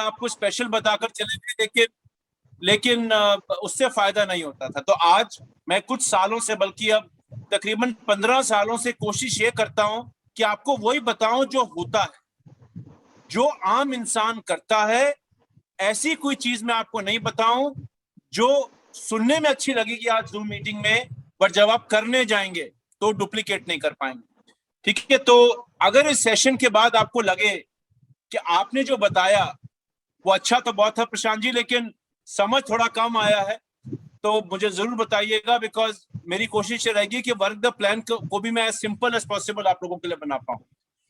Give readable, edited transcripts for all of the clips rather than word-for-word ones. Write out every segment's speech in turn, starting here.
आपको स्पेशल बताकर चले गए, लेकिन उससे फायदा नहीं होता था। तो आज मैं कुछ सालों से, बल्कि अब तकरीबन 15 सालों से कोशिश ये करता हूं कि आपको वही बताऊं जो होता है, जो आम इंसान करता है। ऐसी कोई चीज मैं आपको नहीं बताऊं जो सुनने में अच्छी लगेगी आज जूम मीटिंग में, पर जब आप करने जाएंगे तो डुप्लीकेट नहीं कर पाएंगे। ठीक है, तो अगर इस सेशन के बाद आपको लगे कि आपने जो बताया वो अच्छा तो बहुत है प्रशांत जी, लेकिन समझ थोड़ा कम आया है, तो मुझे जरूर बताइएगा, बिकॉज मेरी कोशिश ये रहेगी कि वर्क द प्लान को भी मैं एज सिंपल एज पॉसिबल आप लोगों के लिए बना पाऊं।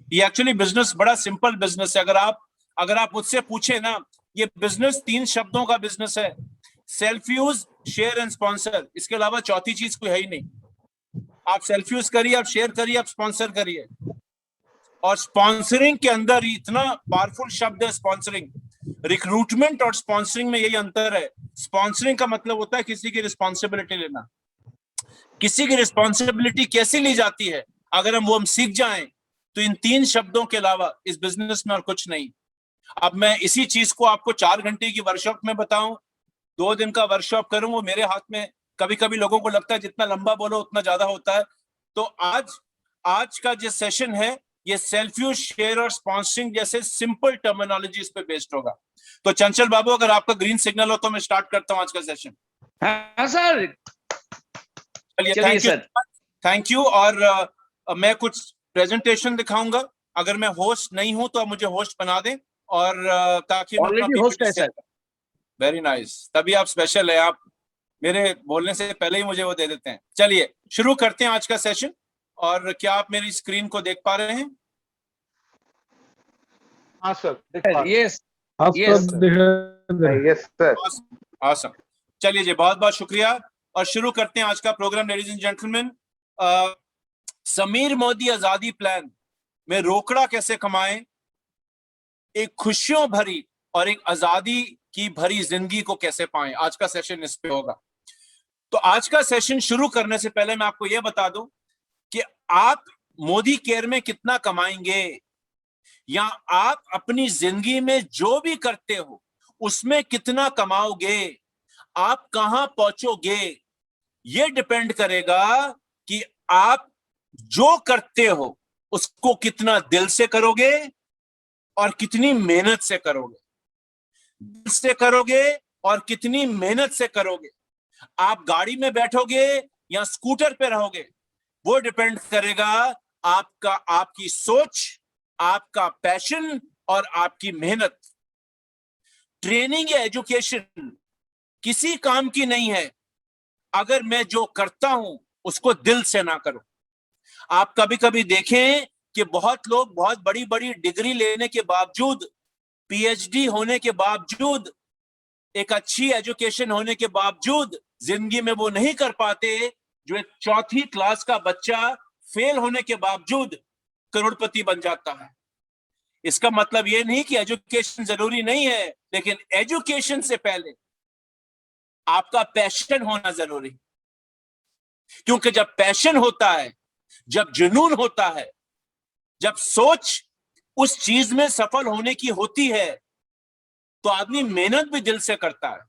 ये एक्चुअली बिजनेस बड़ा सिंपल बिजनेस है। अगर आप मुझसे पूछे ना, ये बिजनेस 3 शब्दों का बिजनेस है, self use, share and sponsor. इसके अलावा चौथी चीज कोई है ही नहीं। आप सेल्फ यूज करिए, आप शेयर करिए, आप स्पॉन्सर करिए। और स्पॉन्सरिंग के अंदर इतना पावरफुल शब्द है स्पॉन्सरिंग। रिक्रूटमेंट और स्पॉन्सरिंग में यही अंतर है। स्पॉन्सरिंग का मतलब होता है किसी की रिस्पॉन्सिबिलिटी लेना। किसी की रिस्पॉन्सिबिलिटी कैसे ली जाती है, अगर हम सीख जाएं तो इन 3 शब्दों के अलावा इस बिजनेस में और कुछ नहीं। अब मैं इसी चीज को आपको 4 घंटे की वर्कशॉप में बताऊं, 2 दिन का वर्कशॉप करूं, वो मेरे हाथ में। कभी कभी लोगों को लगता है जितना लंबा बोलो उतना ज्यादा होता है। तो आज का जो सेशन है ये सेल्फ यूज, शेयर और स्पॉन्सरिंग जैसे सिंपल टर्मिनोलॉजी पे बेस्ड होगा। तो चंचल बाबू, अगर आपका ग्रीन सिग्नल हो तो मैं स्टार्ट करता हूं आज का सेशन। हाँ सर, चलिए, चलिए सर। Thank you. और मैं कुछ प्रेजेंटेशन दिखाऊंगा। अगर मैं होस्ट नहीं हूं तो आप मुझे होस्ट बना दें, और ताकि मैं अपना ऑलरेडी होस्ट है सर। वेरी नाइस, तभी आप स्पेशल है। आप मेरे बोलने से पहले ही मुझे वो दे देते हैं। चलिए शुरू करते हैं आज का सेशन। और क्या आप मेरी स्क्रीन को देख पा रहे हैं? हाँ sir, yes yes sir. awesome. चलिए जी, बहुत बहुत शुक्रिया। और शुरू करते हैं आज का program. Ladies and gentleman, Sameer Modi आजादी प्लान में रोकड़ा कैसे कमाएं, एक खुशियों भरी और एक आजादी की भरी जिंदगी को कैसे पाएं, आज का सेशन इस पे होगा। तो आज का सेशन शुरू करने से पहले मैं आपको यह बता दूं कि आप मोदी केयर में कितना कमाएंगे, या आप अपनी जिंदगी में जो भी करते हो उसमें कितना कमाओगे, आप कहां पहुंचोगे, यह डिपेंड करेगा कि आप जो करते हो उसको कितना दिल से करोगे और कितनी मेहनत से करोगे। दिल से करोगे और कितनी मेहनत से करोगे। आप गाड़ी में बैठोगे या स्कूटर पे रहोगे, वो डिपेंड करेगा आपकी सोच, आपका पैशन और आपकी मेहनत। ट्रेनिंग या एजुकेशन किसी काम की नहीं है अगर मैं जो करता हूं उसको दिल से ना करूं। आप कभी कभी देखें कि बहुत लोग बहुत बड़ी बड़ी डिग्री लेने के बावजूद, पीएचडी होने के बावजूद, एक अच्छी एजुकेशन होने के बावजूद जिंदगी में वो नहीं कर पाते जो एक 4th क्लास का बच्चा फेल होने के बावजूद करोड़पति बन जाता है। इसका मतलब ये नहीं कि एजुकेशन जरूरी नहीं है, लेकिन एजुकेशन से पहले आपका पैशन होना जरूरी। क्योंकि जब पैशन होता है, जब जुनून होता है, जब सोच उस चीज में सफल होने की होती है, तो आदमी मेहनत भी दिल से करता है।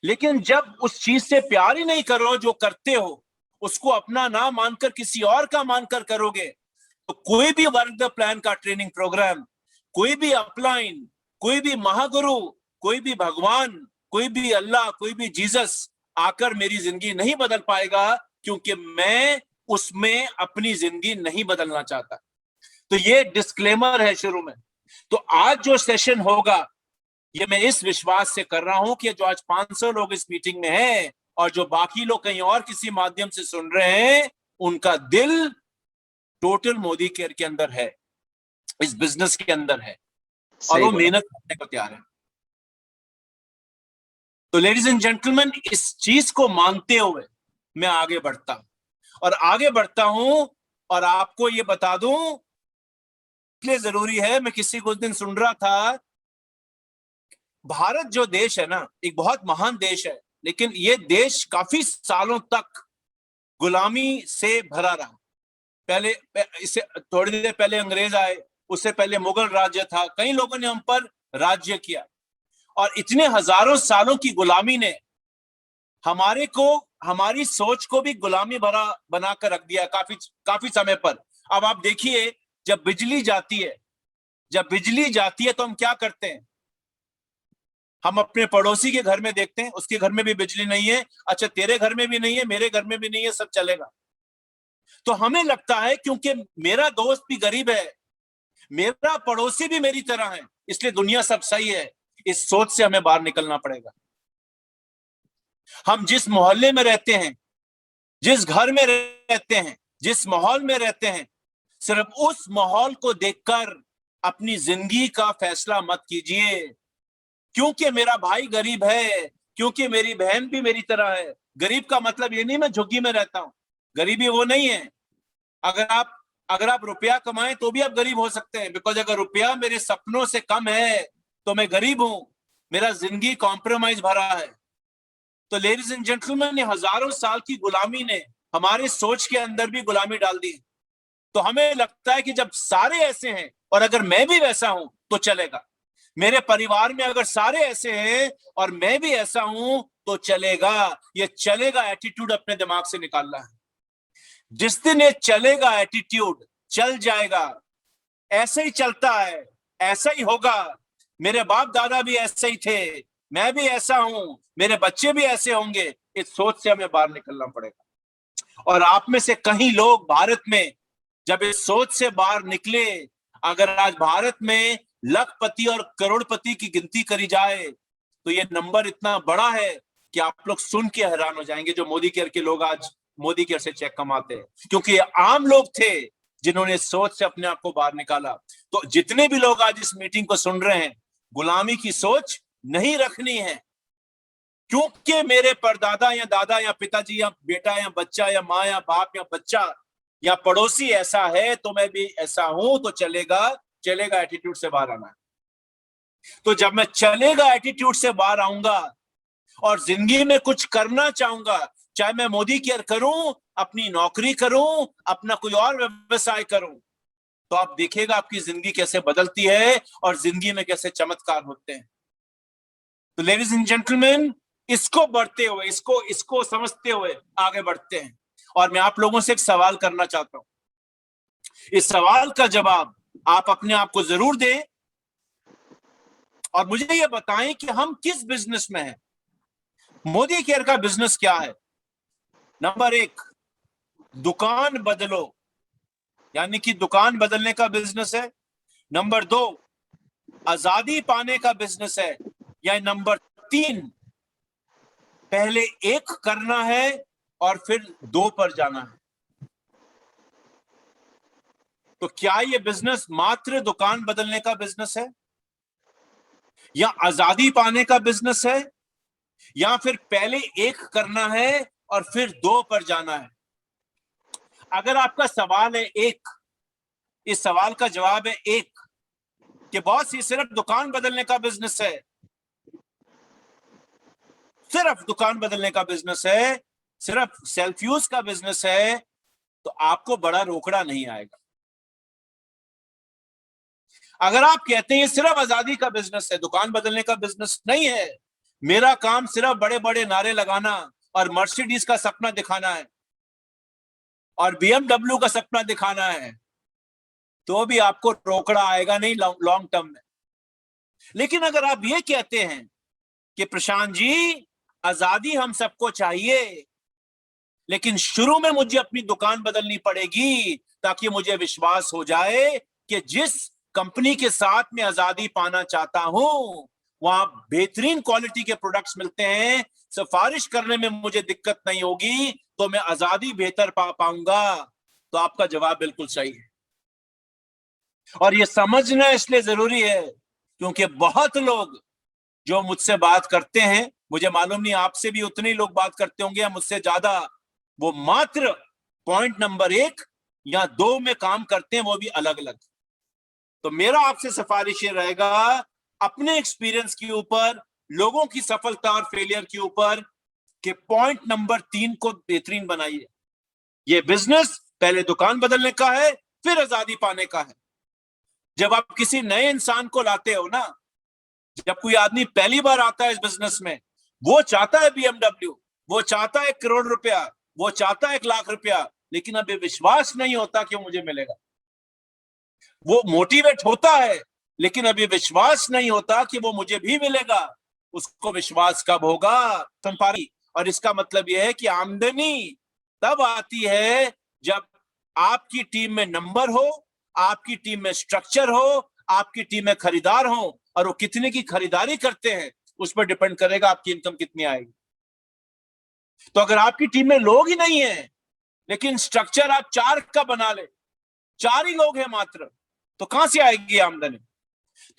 लेकिन जब उस चीज से प्यार ही नहीं करो जो करते हो, उसको अपना ना मानकर किसी और का मानकर करोगे, तो कोई भी वर्क द प्लान का ट्रेनिंग प्रोग्राम, कोई भी अपलाइन, कोई भी महागुरु, कोई भी भगवान, कोई भी अल्लाह, कोई भी जीसस आकर मेरी जिंदगी नहीं बदल पाएगा, क्योंकि मैं उसमें अपनी जिंदगी नहीं बदलना चाहता। तो ये डिस्क्लेमर है शुरू में। तो आज जो सेशन होगा ये मैं इस विश्वास से कर रहा हूं कि जो आज 500 लोग इस मीटिंग में हैं और जो बाकी लोग कहीं और किसी माध्यम से सुन रहे हैं, उनका दिल टोटल मोदी केयर के अंदर है, इस बिजनेस के अंदर है, और वो मेहनत करने को तैयार है। तो लेडीज एंड जेंटलमैन, इस चीज को मानते हुए मैं आगे बढ़ता हूं, और आगे बढ़ता हूं और आपको ये बता दूं, इसलिए जरूरी है। मैं किसी कुछ दिन सुन रहा था, भारत जो देश है ना, एक बहुत महान देश है, लेकिन ये देश काफी सालों तक गुलामी से भरा रहा। पहले इससे थोड़ी देर पहले अंग्रेज आए, उससे पहले मुगल राज्य था, कई लोगों ने हम पर राज्य किया, और इतने हजारों सालों की गुलामी ने हमारी सोच को भी गुलामी भरा बनाकर रख दिया काफी काफी समय पर। अब आप देखिए, जब बिजली जाती है तो हम क्या करते हैं? हम अपने पड़ोसी के घर में देखते हैं, उसके घर में भी बिजली नहीं है, अच्छा तेरे घर में भी नहीं है, मेरे घर में भी नहीं है, सब चलेगा। तो हमें लगता है क्योंकि मेरा दोस्त भी गरीब है, मेरा पड़ोसी भी मेरी तरह है, इसलिए दुनिया सब सही है। इस सोच से हमें बाहर निकलना पड़ेगा। हम जिस मोहल्ले में रहते हैं, जिस घर में रहते हैं, जिस माहौल में रहते हैं, सिर्फ उस माहौल को देखकर अपनी जिंदगी का फैसला मत कीजिए। क्योंकि मेरा भाई गरीब है, क्योंकि मेरी बहन भी मेरी तरह है। गरीब का मतलब ये नहीं मैं झुग्गी में रहता हूं, गरीबी वो नहीं है। अगर आप रुपया कमाएं तो भी आप गरीब हो सकते हैं, बिकॉज अगर रुपया मेरे सपनों से कम है तो मैं गरीब हूं, मेरा जिंदगी कॉम्प्रोमाइज भरा है। तो लेडीज एंड जेंटलमैन, हजारों साल की गुलामी ने हमारे सोच के अंदर भी गुलामी डाल दी। तो हमें लगता है कि जब सारे ऐसे हैं और अगर मैं भी वैसा हूं तो चलेगा, मेरे परिवार में अगर सारे ऐसे हैं और मैं भी ऐसा हूं तो चलेगा। ये चलेगा एटीट्यूड अपने दिमाग से निकालना है। जिस दिन ये चलेगा एटीट्यूड चल जाएगा, ऐसे ही चलता है, ऐसा ही होगा, मेरे बाप दादा भी ऐसे ही थे, मैं भी ऐसा हूं, मेरे बच्चे भी ऐसे होंगे, इस सोच से हमें बाहर निकलना पड़ेगा। और आप में से कई लोग भारत में जब इस सोच से बाहर निकले, अगर आज भारत में लखपति और करोड़पति की गिनती करी जाए तो ये नंबर इतना बड़ा है कि आप लोग सुन के हैरान हो जाएंगे, जो मोदी केयर के लोग आज मोदी केयर से चेक कमाते हैं, क्योंकि ये आम लोग थे जिन्होंने सोच से अपने आप को बाहर निकाला। तो जितने भी लोग आज इस मीटिंग को सुन रहे हैं, गुलामी की सोच नहीं रखनी है, क्योंकि मेरे परदादा या दादा या पिताजी या बेटा या बच्चा या माँ या बाप या बच्चा या पड़ोसी ऐसा है तो मैं भी ऐसा हूं तो चलेगा। चलेगा एटीट्यूड से बाहर आना है। तो जब मैं चलेगा एटीट्यूड से बाहर आऊंगा और जिंदगी में कुछ करना चाहूंगा, चाहे मैं मोदी केयर करूं, अपनी नौकरी करूं, अपना कोई और व्यवसाय करूं, तो आप देखिएगा आपकी जिंदगी कैसे बदलती है और जिंदगी में कैसे चमत्कार होते हैं। तो लेडीज एंड जेंटलमैन, इसको बढ़ते हुए, इसको समझते हुए आगे बढ़ते हैं। और मैं आप लोगों से एक सवाल करना चाहता हूं। इस सवाल का जवाब आप अपने आप को जरूर दें और मुझे ये बताएं कि हम किस बिजनेस में हैं। मोदी केयर का बिजनेस क्या है? नंबर 1, दुकान बदलो, यानी कि दुकान बदलने का बिजनेस है। नंबर 2, आजादी पाने का बिजनेस है। या नंबर 3, पहले 1 करना है और फिर 2 पर जाना है। तो क्या ये बिजनेस मात्र दुकान बदलने का बिजनेस है, या आजादी पाने का बिजनेस है, या फिर पहले 1 करना है और फिर 2 पर जाना है? अगर आपका सवाल है 1, इस सवाल का जवाब है 1 कि बॉस ये सिर्फ दुकान बदलने का बिजनेस है, सिर्फ दुकान बदलने का बिजनेस है, सिर्फ सेल्फ यूज का बिजनेस है, तो आपको बड़ा रोकड़ा नहीं आएगा। अगर आप कहते हैं ये सिर्फ आजादी का बिजनेस है, दुकान बदलने का बिजनेस नहीं है, मेरा काम सिर्फ बड़े बड़े नारे लगाना और मर्सिडीज का सपना दिखाना है और BMW का सपना दिखाना है, तो भी आपको रोकड़ा आएगा नहीं लॉन्ग टर्म में। लेकिन अगर आप ये कहते हैं कि प्रशांत जी आजादी हम सबको चाहिए, लेकिन शुरू में मुझे अपनी दुकान बदलनी पड़ेगी ताकि मुझे विश्वास हो जाए कि जिस कंपनी के साथ में आजादी पाना चाहता हूं वहां बेहतरीन क्वालिटी के प्रोडक्ट्स मिलते हैं, सिफारिश करने में मुझे दिक्कत नहीं होगी, तो मैं आजादी बेहतर पा पाऊंगा। तो आपका जवाब बिल्कुल सही है और यह समझना इसलिए जरूरी है क्योंकि बहुत लोग जो मुझसे बात करते हैं, मुझे मालूम नहीं आपसे भी उतने लोग बात करते होंगे या मुझसे ज्यादा, वो मात्र पॉइंट नंबर 1 या 2 में काम करते हैं, वो भी अलग अलग। तो मेरा आपसे सिफारिश ये रहेगा, अपने एक्सपीरियंस के ऊपर, लोगों की सफलता और फेलियर के ऊपर, कि पॉइंट नंबर 3 को बेहतरीन बनाइए। ये बिजनेस पहले दुकान बदलने का है, फिर आजादी पाने का है। जब आप किसी नए इंसान को लाते हो ना, जब कोई आदमी पहली बार आता है इस बिजनेस में, वो चाहता है BMW, वो चाहता है 1 करोड़ रुपया, वो चाहता है 1 लाख रुपया, लेकिन अभी विश्वास नहीं होता कि मुझे मिलेगा। वो मोटिवेट होता है, लेकिन अभी विश्वास नहीं होता कि वो मुझे भी मिलेगा। उसको विश्वास कब होगा? संपारी। और इसका मतलब यह है कि आमदनी तब आती है जब आपकी टीम में नंबर हो, आपकी टीम में स्ट्रक्चर हो, आपकी टीम में खरीदार हो, और वो कितने की खरीदारी करते हैं उस पर डिपेंड करेगा आपकी इनकम कितनी आएगी। तो अगर आपकी टीम में लोग ही नहीं है, लेकिन स्ट्रक्चर आप 4 का बना ले, 4 ही लोग हैं मात्र, तो कहां से आएगी आमदनी?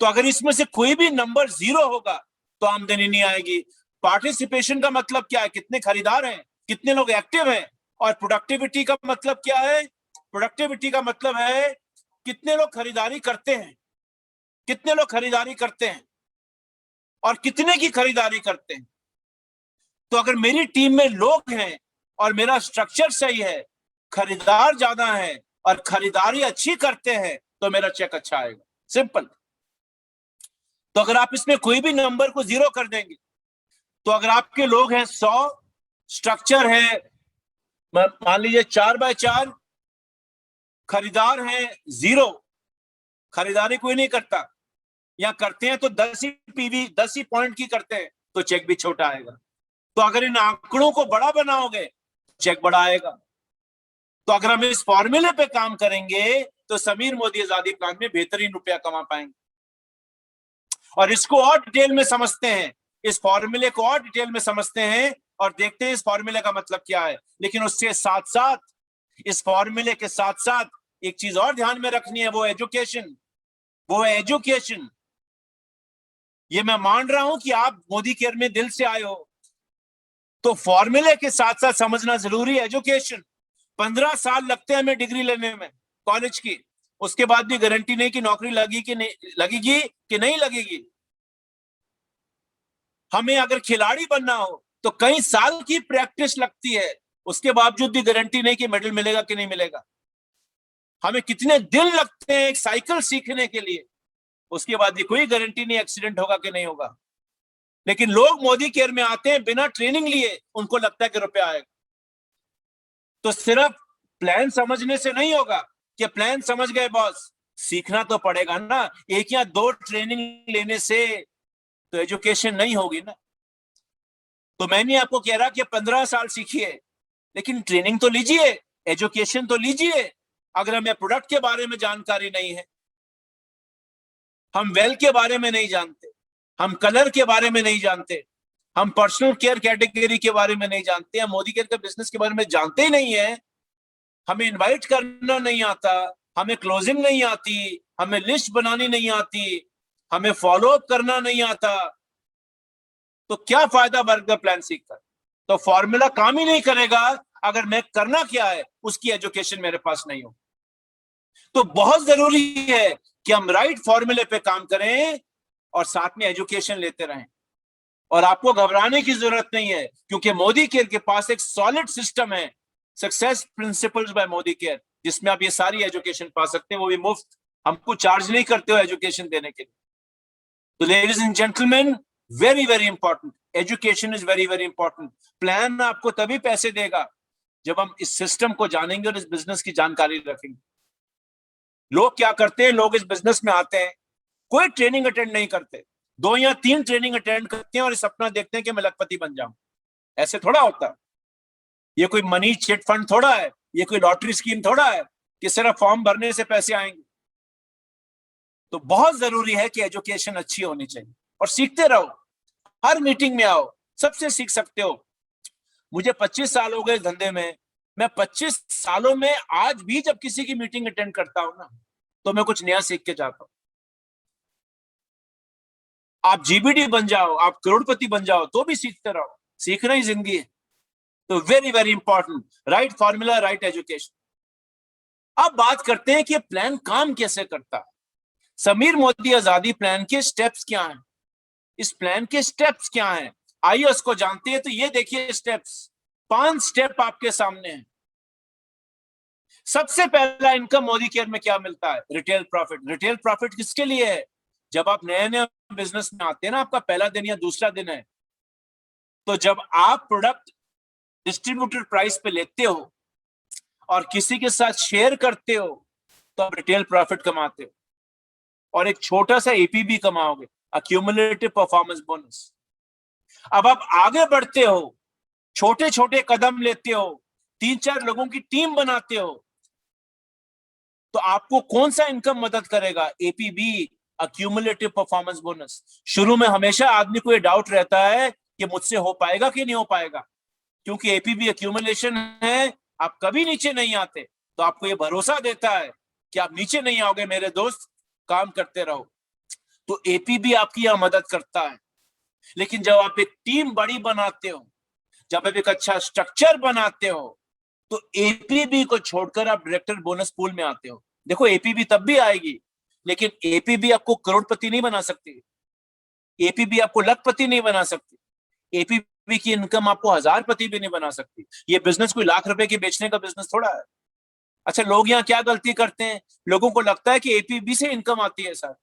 तो अगर इसमें से कोई भी नंबर 0 होगा तो आमदनी नहीं आएगी। पार्टिसिपेशन का मतलब क्या है? कितने खरीदार हैं, कितने लोग एक्टिव हैं। और प्रोडक्टिविटी का मतलब क्या है? प्रोडक्टिविटी का मतलब है कितने लोग खरीदारी करते हैं, कितने लोग खरीदारी करते हैं और कितने की खरीदारी करते हैं। तो अगर मेरी टीम में लोग हैं और मेरा स्ट्रक्चर सही है, खरीदार ज्यादा है और खरीदारी अच्छी करते हैं, तो मेरा चेक अच्छा आएगा। सिंपल। तो अगर आप इसमें कोई भी नंबर को 0 कर देंगे, तो अगर आपके लोग हैं 100, स्ट्रक्चर है मान लीजिए 4x4, खरीदार है 0, खरीदारी कोई नहीं करता, या करते हैं तो 10 ही पीवी 10 ही पॉइंट की करते हैं, तो चेक भी छोटा आएगा। तो अगर इन आंकड़ों को बड़ा बनाओगे, चेक बड़ा आएगा। तो अगर हम इस फॉर्मूले पे काम करेंगे तो समीर मोदी आजादी प्लान में बेहतरीन रुपया कमा पाएंगे। और इसको और डिटेल में समझते हैं, इस फॉर्मूले को और डिटेल में समझते हैं और देखते हैं इस फॉर्मूले का मतलब क्या है। लेकिन उसके साथ साथ, इस फॉर्मूले के साथ साथ एक चीज और ध्यान में रखनी है, वो एजुकेशन, वो है एजुकेशन। ये मैं मान रहा हूं कि आप मोदी केयर में दिल से आए हो, तो फॉर्मूले के साथ साथ समझना जरूरी है एजुकेशन। 15 साल लगते हैं हमें डिग्री लेने में कॉलेज की, उसके बाद भी गारंटी नहीं कि नौकरी लगेगी कि नहीं लगेगी। हमें अगर खिलाड़ी बनना हो तो कई साल की प्रैक्टिस लगती है, उसके बावजूद भी गारंटी नहीं कि मेडल मिलेगा कि नहीं मिलेगा। हमें कितने दिन लगते हैं एक साइकिल सीखने के लिए, उसके बाद भी कोई गारंटी नहीं एक्सीडेंट होगा कि नहीं होगा। लेकिन लोग मोदी केयर में आते हैं बिना ट्रेनिंग लिए, उनको लगता है कि रुपया आएगा। तो सिर्फ प्लान समझने से नहीं होगा कि प्लान समझ गए बॉस, सीखना तो पड़ेगा ना। 1 या 2 ट्रेनिंग लेने से तो एजुकेशन नहीं होगी ना। तो मैंने आपको कह रहा कि 15 साल सीखिए, लेकिन ट्रेनिंग तो लीजिए, एजुकेशन तो लीजिए। अगर हमें प्रोडक्ट के बारे में जानकारी नहीं है, हम वेल के बारे में नहीं जानते, हम कलर के बारे में नहीं जानते, हम पर्सनल केयर कैटेगरी के बारे में नहीं जानते, हम मोदी केयर के बिजनेस के बारे में जानते ही नहीं है, हमें इनवाइट करना नहीं आता, हमें क्लोजिंग नहीं आती, हमें लिस्ट बनानी नहीं आती, हमें फॉलो अप करना नहीं आता, तो क्या फायदा बर्गर प्लान सीखकर? तो फॉर्मूला काम ही नहीं करेगा अगर मैं करना क्या है उसकी एजुकेशन मेरे पास नहीं हो। तो बहुत जरूरी है कि हम राइट फॉर्मूले पे काम करें और साथ में एजुकेशन लेते रहें। और आपको घबराने की जरूरत नहीं है, क्योंकि मोदी केयर के पास एक सॉलिड सिस्टम है, success principles by Modi care, जिसमें आप ये सारी एजुकेशन पा सकते हैं, वो भी मुफ्त। हमको चार्ज नहीं करते हो एजुकेशन देने के लिए। तो ladies and gentleman, very very important, education is very very important. Plan आपको तभी पैसे देगा जब हम इस सिस्टम को जानेंगे और इस बिजनेस की जानकारी रखेंगे। लोग क्या करते हैं, लोग इस बिजनेस में आते हैं, कोई ट्रेनिंग अटेंड नहीं करते, 2 या 3 ट्रेनिंग अटेंड करते हैं और सपना देखते हैं कि मैं लखपति बन जाऊं। ऐसे थोड़ा होता। ये कोई मनी चिट फंड थोड़ा है, ये कोई लॉटरी स्कीम थोड़ा है कि सिर्फ फॉर्म भरने से पैसे आएंगे। तो बहुत जरूरी है कि एजुकेशन अच्छी होनी चाहिए और सीखते रहो, हर मीटिंग में आओ, सबसे सीख सकते हो। मुझे 25 साल हो गए धंधे में, मैं 25 सालों में आज भी जब किसी की मीटिंग अटेंड करता हूं ना, तो मैं कुछ नया सीख के जाता हूं। आप जीबीडी बन जाओ, आप करोड़पति बन जाओ, तो भी सीखते रहो, सीखना ही जिंदगी है। तो very very important, right formula, right education. अब बात करते हैं कि प्लान काम कैसे करता है। समीर मोदी आजादी प्लान के स्टेप्स क्या हैं? इस प्लान के स्टेप्स क्या हैं, आइए उसको जानते हैं। तो ये देखिए स्टेप्स, 5 स्टेप आपके सामने हैं। सबसे पहला, इनकम मोदी केयर में क्या मिलता है? Retail profit. रिटेल प्रॉफिट किसके लिए है? जब आप नए नए बिजनेस में आते हैं ना, आपका पहला दिन या दूसरा दिन है, तो जब आप प्रोडक्ट डिस्ट्रीब्यूटेड प्राइस पे लेते हो और किसी के साथ शेयर करते हो, तो आप रिटेल प्रॉफिट कमाते हो और एक छोटा सा एपीबी कमाओगे, अक्यूमुलेटिव परफॉर्मेंस बोनस। अब आप आगे बढ़ते हो, छोटे छोटे कदम लेते हो, 3-4 लोगों की टीम बनाते हो, तो आपको कौन सा इनकम मदद करेगा? APB, accumulative performance bonus. शुरू में हमेशा आदमी को ये डाउट रहता है कि मुझसे हो पाएगा कि नहीं हो पाएगा, क्योंकि एपीबी अक्यूमुलेशन है, आप कभी नीचे नहीं आते, तो आपको ये भरोसा देता है कि आप नीचे नहीं आओगे मेरे दोस्त, काम करते रहो। तो एपीबी आपकी यहां मदद करता है। लेकिन जब आप एक टीम बड़ी बनाते हो, जब आप एक अच्छा स्ट्रक्चर बनाते हो, तो एपीबी को छोड़कर आप डायरेक्टर बोनस पूल में आते हो। देखो, एपीबी तब भी आएगी, लेकिन एपीबी आपको करोड़पति नहीं बना सकती, एपीबी आपको लखपति नहीं बना सकती, एपीबी की इनकम आपको हजारपति भी नहीं बना सकती। ये बिजनेस कोई लाख रुपए के बेचने का बिजनेस थोड़ा है। अच्छा, लोग यहाँ क्या गलती करते हैं, लोगों को लगता है कि एपीबी से इनकम आती है। सर,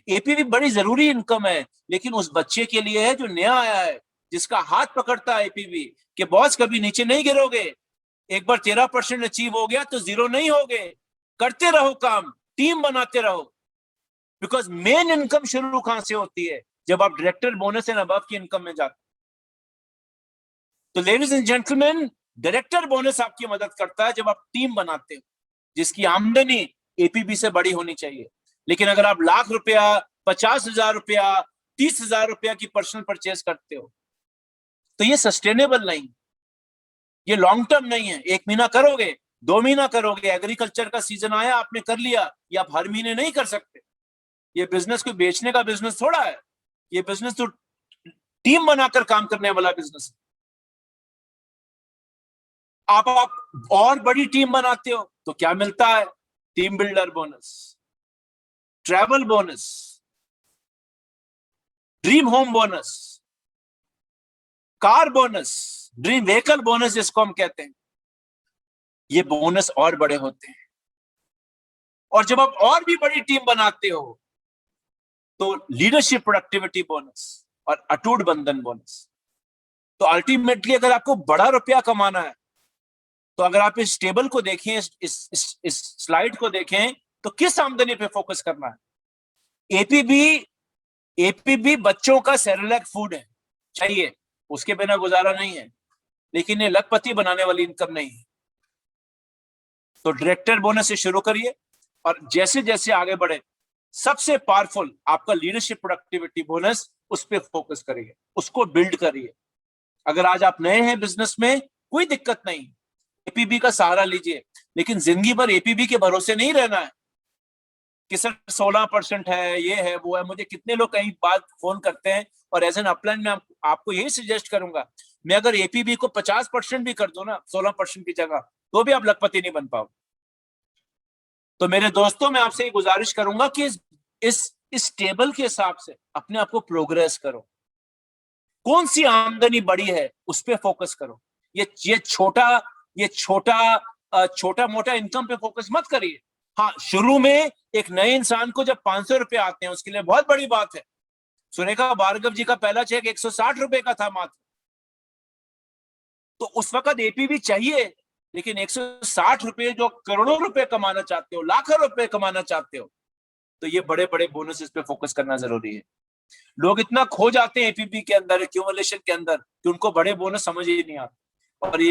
एपीबी बड़ी जरूरी इनकम है, लेकिन उस बच्चे के लिए है जो नया आया है, जिसका हाथ पकड़ता है एपीबी कि बॉस कभी नीचे नहीं गिरोगे, एक बार 13% अचीव हो गया तो जीरो नहीं होगे, करते रहो काम, टीम बनाते रहो। बिकॉज मेन इनकम शुरू कहां से होती है? जब आप डायरेक्टर बोनस एंड अबव की इनकम में जाते। तो ladies and gentleman, director bonus आपकी मदद करता है जब आप टीम बनाते हो, जिसकी आमदनी एपीबी से बड़ी होनी चाहिए। लेकिन अगर आप लाख रुपया, 50,000 रुपया, 30,000 रुपया की पर्सनल परचेज करते हो, तो ये सस्टेनेबल नहीं, ये लॉन्ग टर्म नहीं है। 1 महीना करोगे, 2 महीना करोगे, एग्रीकल्चर का सीजन आया आपने कर लिया, ये आप हर महीने नहीं कर सकते। ये बिजनेस कोई बेचने का बिजनेस थोड़ा है, ये बिजनेस तो टीम बनाकर काम करने वाला बिजनेस है। आप और बड़ी टीम बनाते हो तो क्या मिलता है? Team builder bonus, travel bonus, dream home bonus, car bonus, dream vehicle bonus जिसको हम कहते हैं। ये बोनस और बड़े होते हैं। और जब आप और भी बड़ी टीम बनाते हो, तो लीडरशिप प्रोडक्टिविटी बोनस और अटूट बंधन बोनस। तो अल्टीमेटली अगर आपको बड़ा रुपया कमाना है, तो अगर आप इस टेबल को देखें, इस स्लाइड को देखें, तो किस आमदनी पे फोकस करना है? एपीबी बच्चों का सेरेलैक फूड है, चाहिए, उसके बिना गुजारा नहीं है, लेकिन ये लखपति बनाने वाली इनकम नहीं है। तो डायरेक्टर बोनस से शुरू करिए और जैसे जैसे आगे बढ़े, सबसे पावरफुल आपका लीडरशिप प्रोडक्टिविटी बोनस, उस पर फोकस करिए, उसको बिल्ड करिए। अगर आज आप नए हैं बिजनेस में, कोई दिक्कत नहीं, एपीबी का सहारा लीजिए, लेकिन जिंदगी भर एपीबी के भरोसे नहीं रहना है कि सर 16% है, ये है, वो है। मुझे कितने लोग कई बार फोन करते हैं, और एज एन अपलाइन में आपको यही सजेस्ट करूंगा, मैं अगर एपीबी को 50% भी कर दो ना, 16% की जगह, तो भी आप लखपति नहीं बन पाओ। तो मेरे दोस्तों, मैं आपसे गुजारिश करूंगा कि इस टेबल के हिसाब से अपने आप को प्रोग्रेस करो। कौन सी आमदनी बड़ी है उस पर फोकस करो। ये छोटा मोटा इनकम पे फोकस मत करिए। हाँ, शुरू में एक नए इंसान को जब 500 रुपए आते हैं, उसके लिए बहुत बड़ी बात है। सुरेखा भार्गव जी का पहला चेक 160 रुपए का था मात्र, तो उस वक्त एपीबी चाहिए। लेकिन 160 रुपए जो करोड़ों रुपए कमाना चाहते हो, लाखों रुपए कमाना चाहते हो, तो ये बड़े बड़े बोनस पे फोकस करना जरूरी है। लोग इतना खो जाते हैं एपीबी के अंदर, एक्यूमुलेशन के अंदर, कि उनको बड़े बोनस समझ ही नहीं आते। और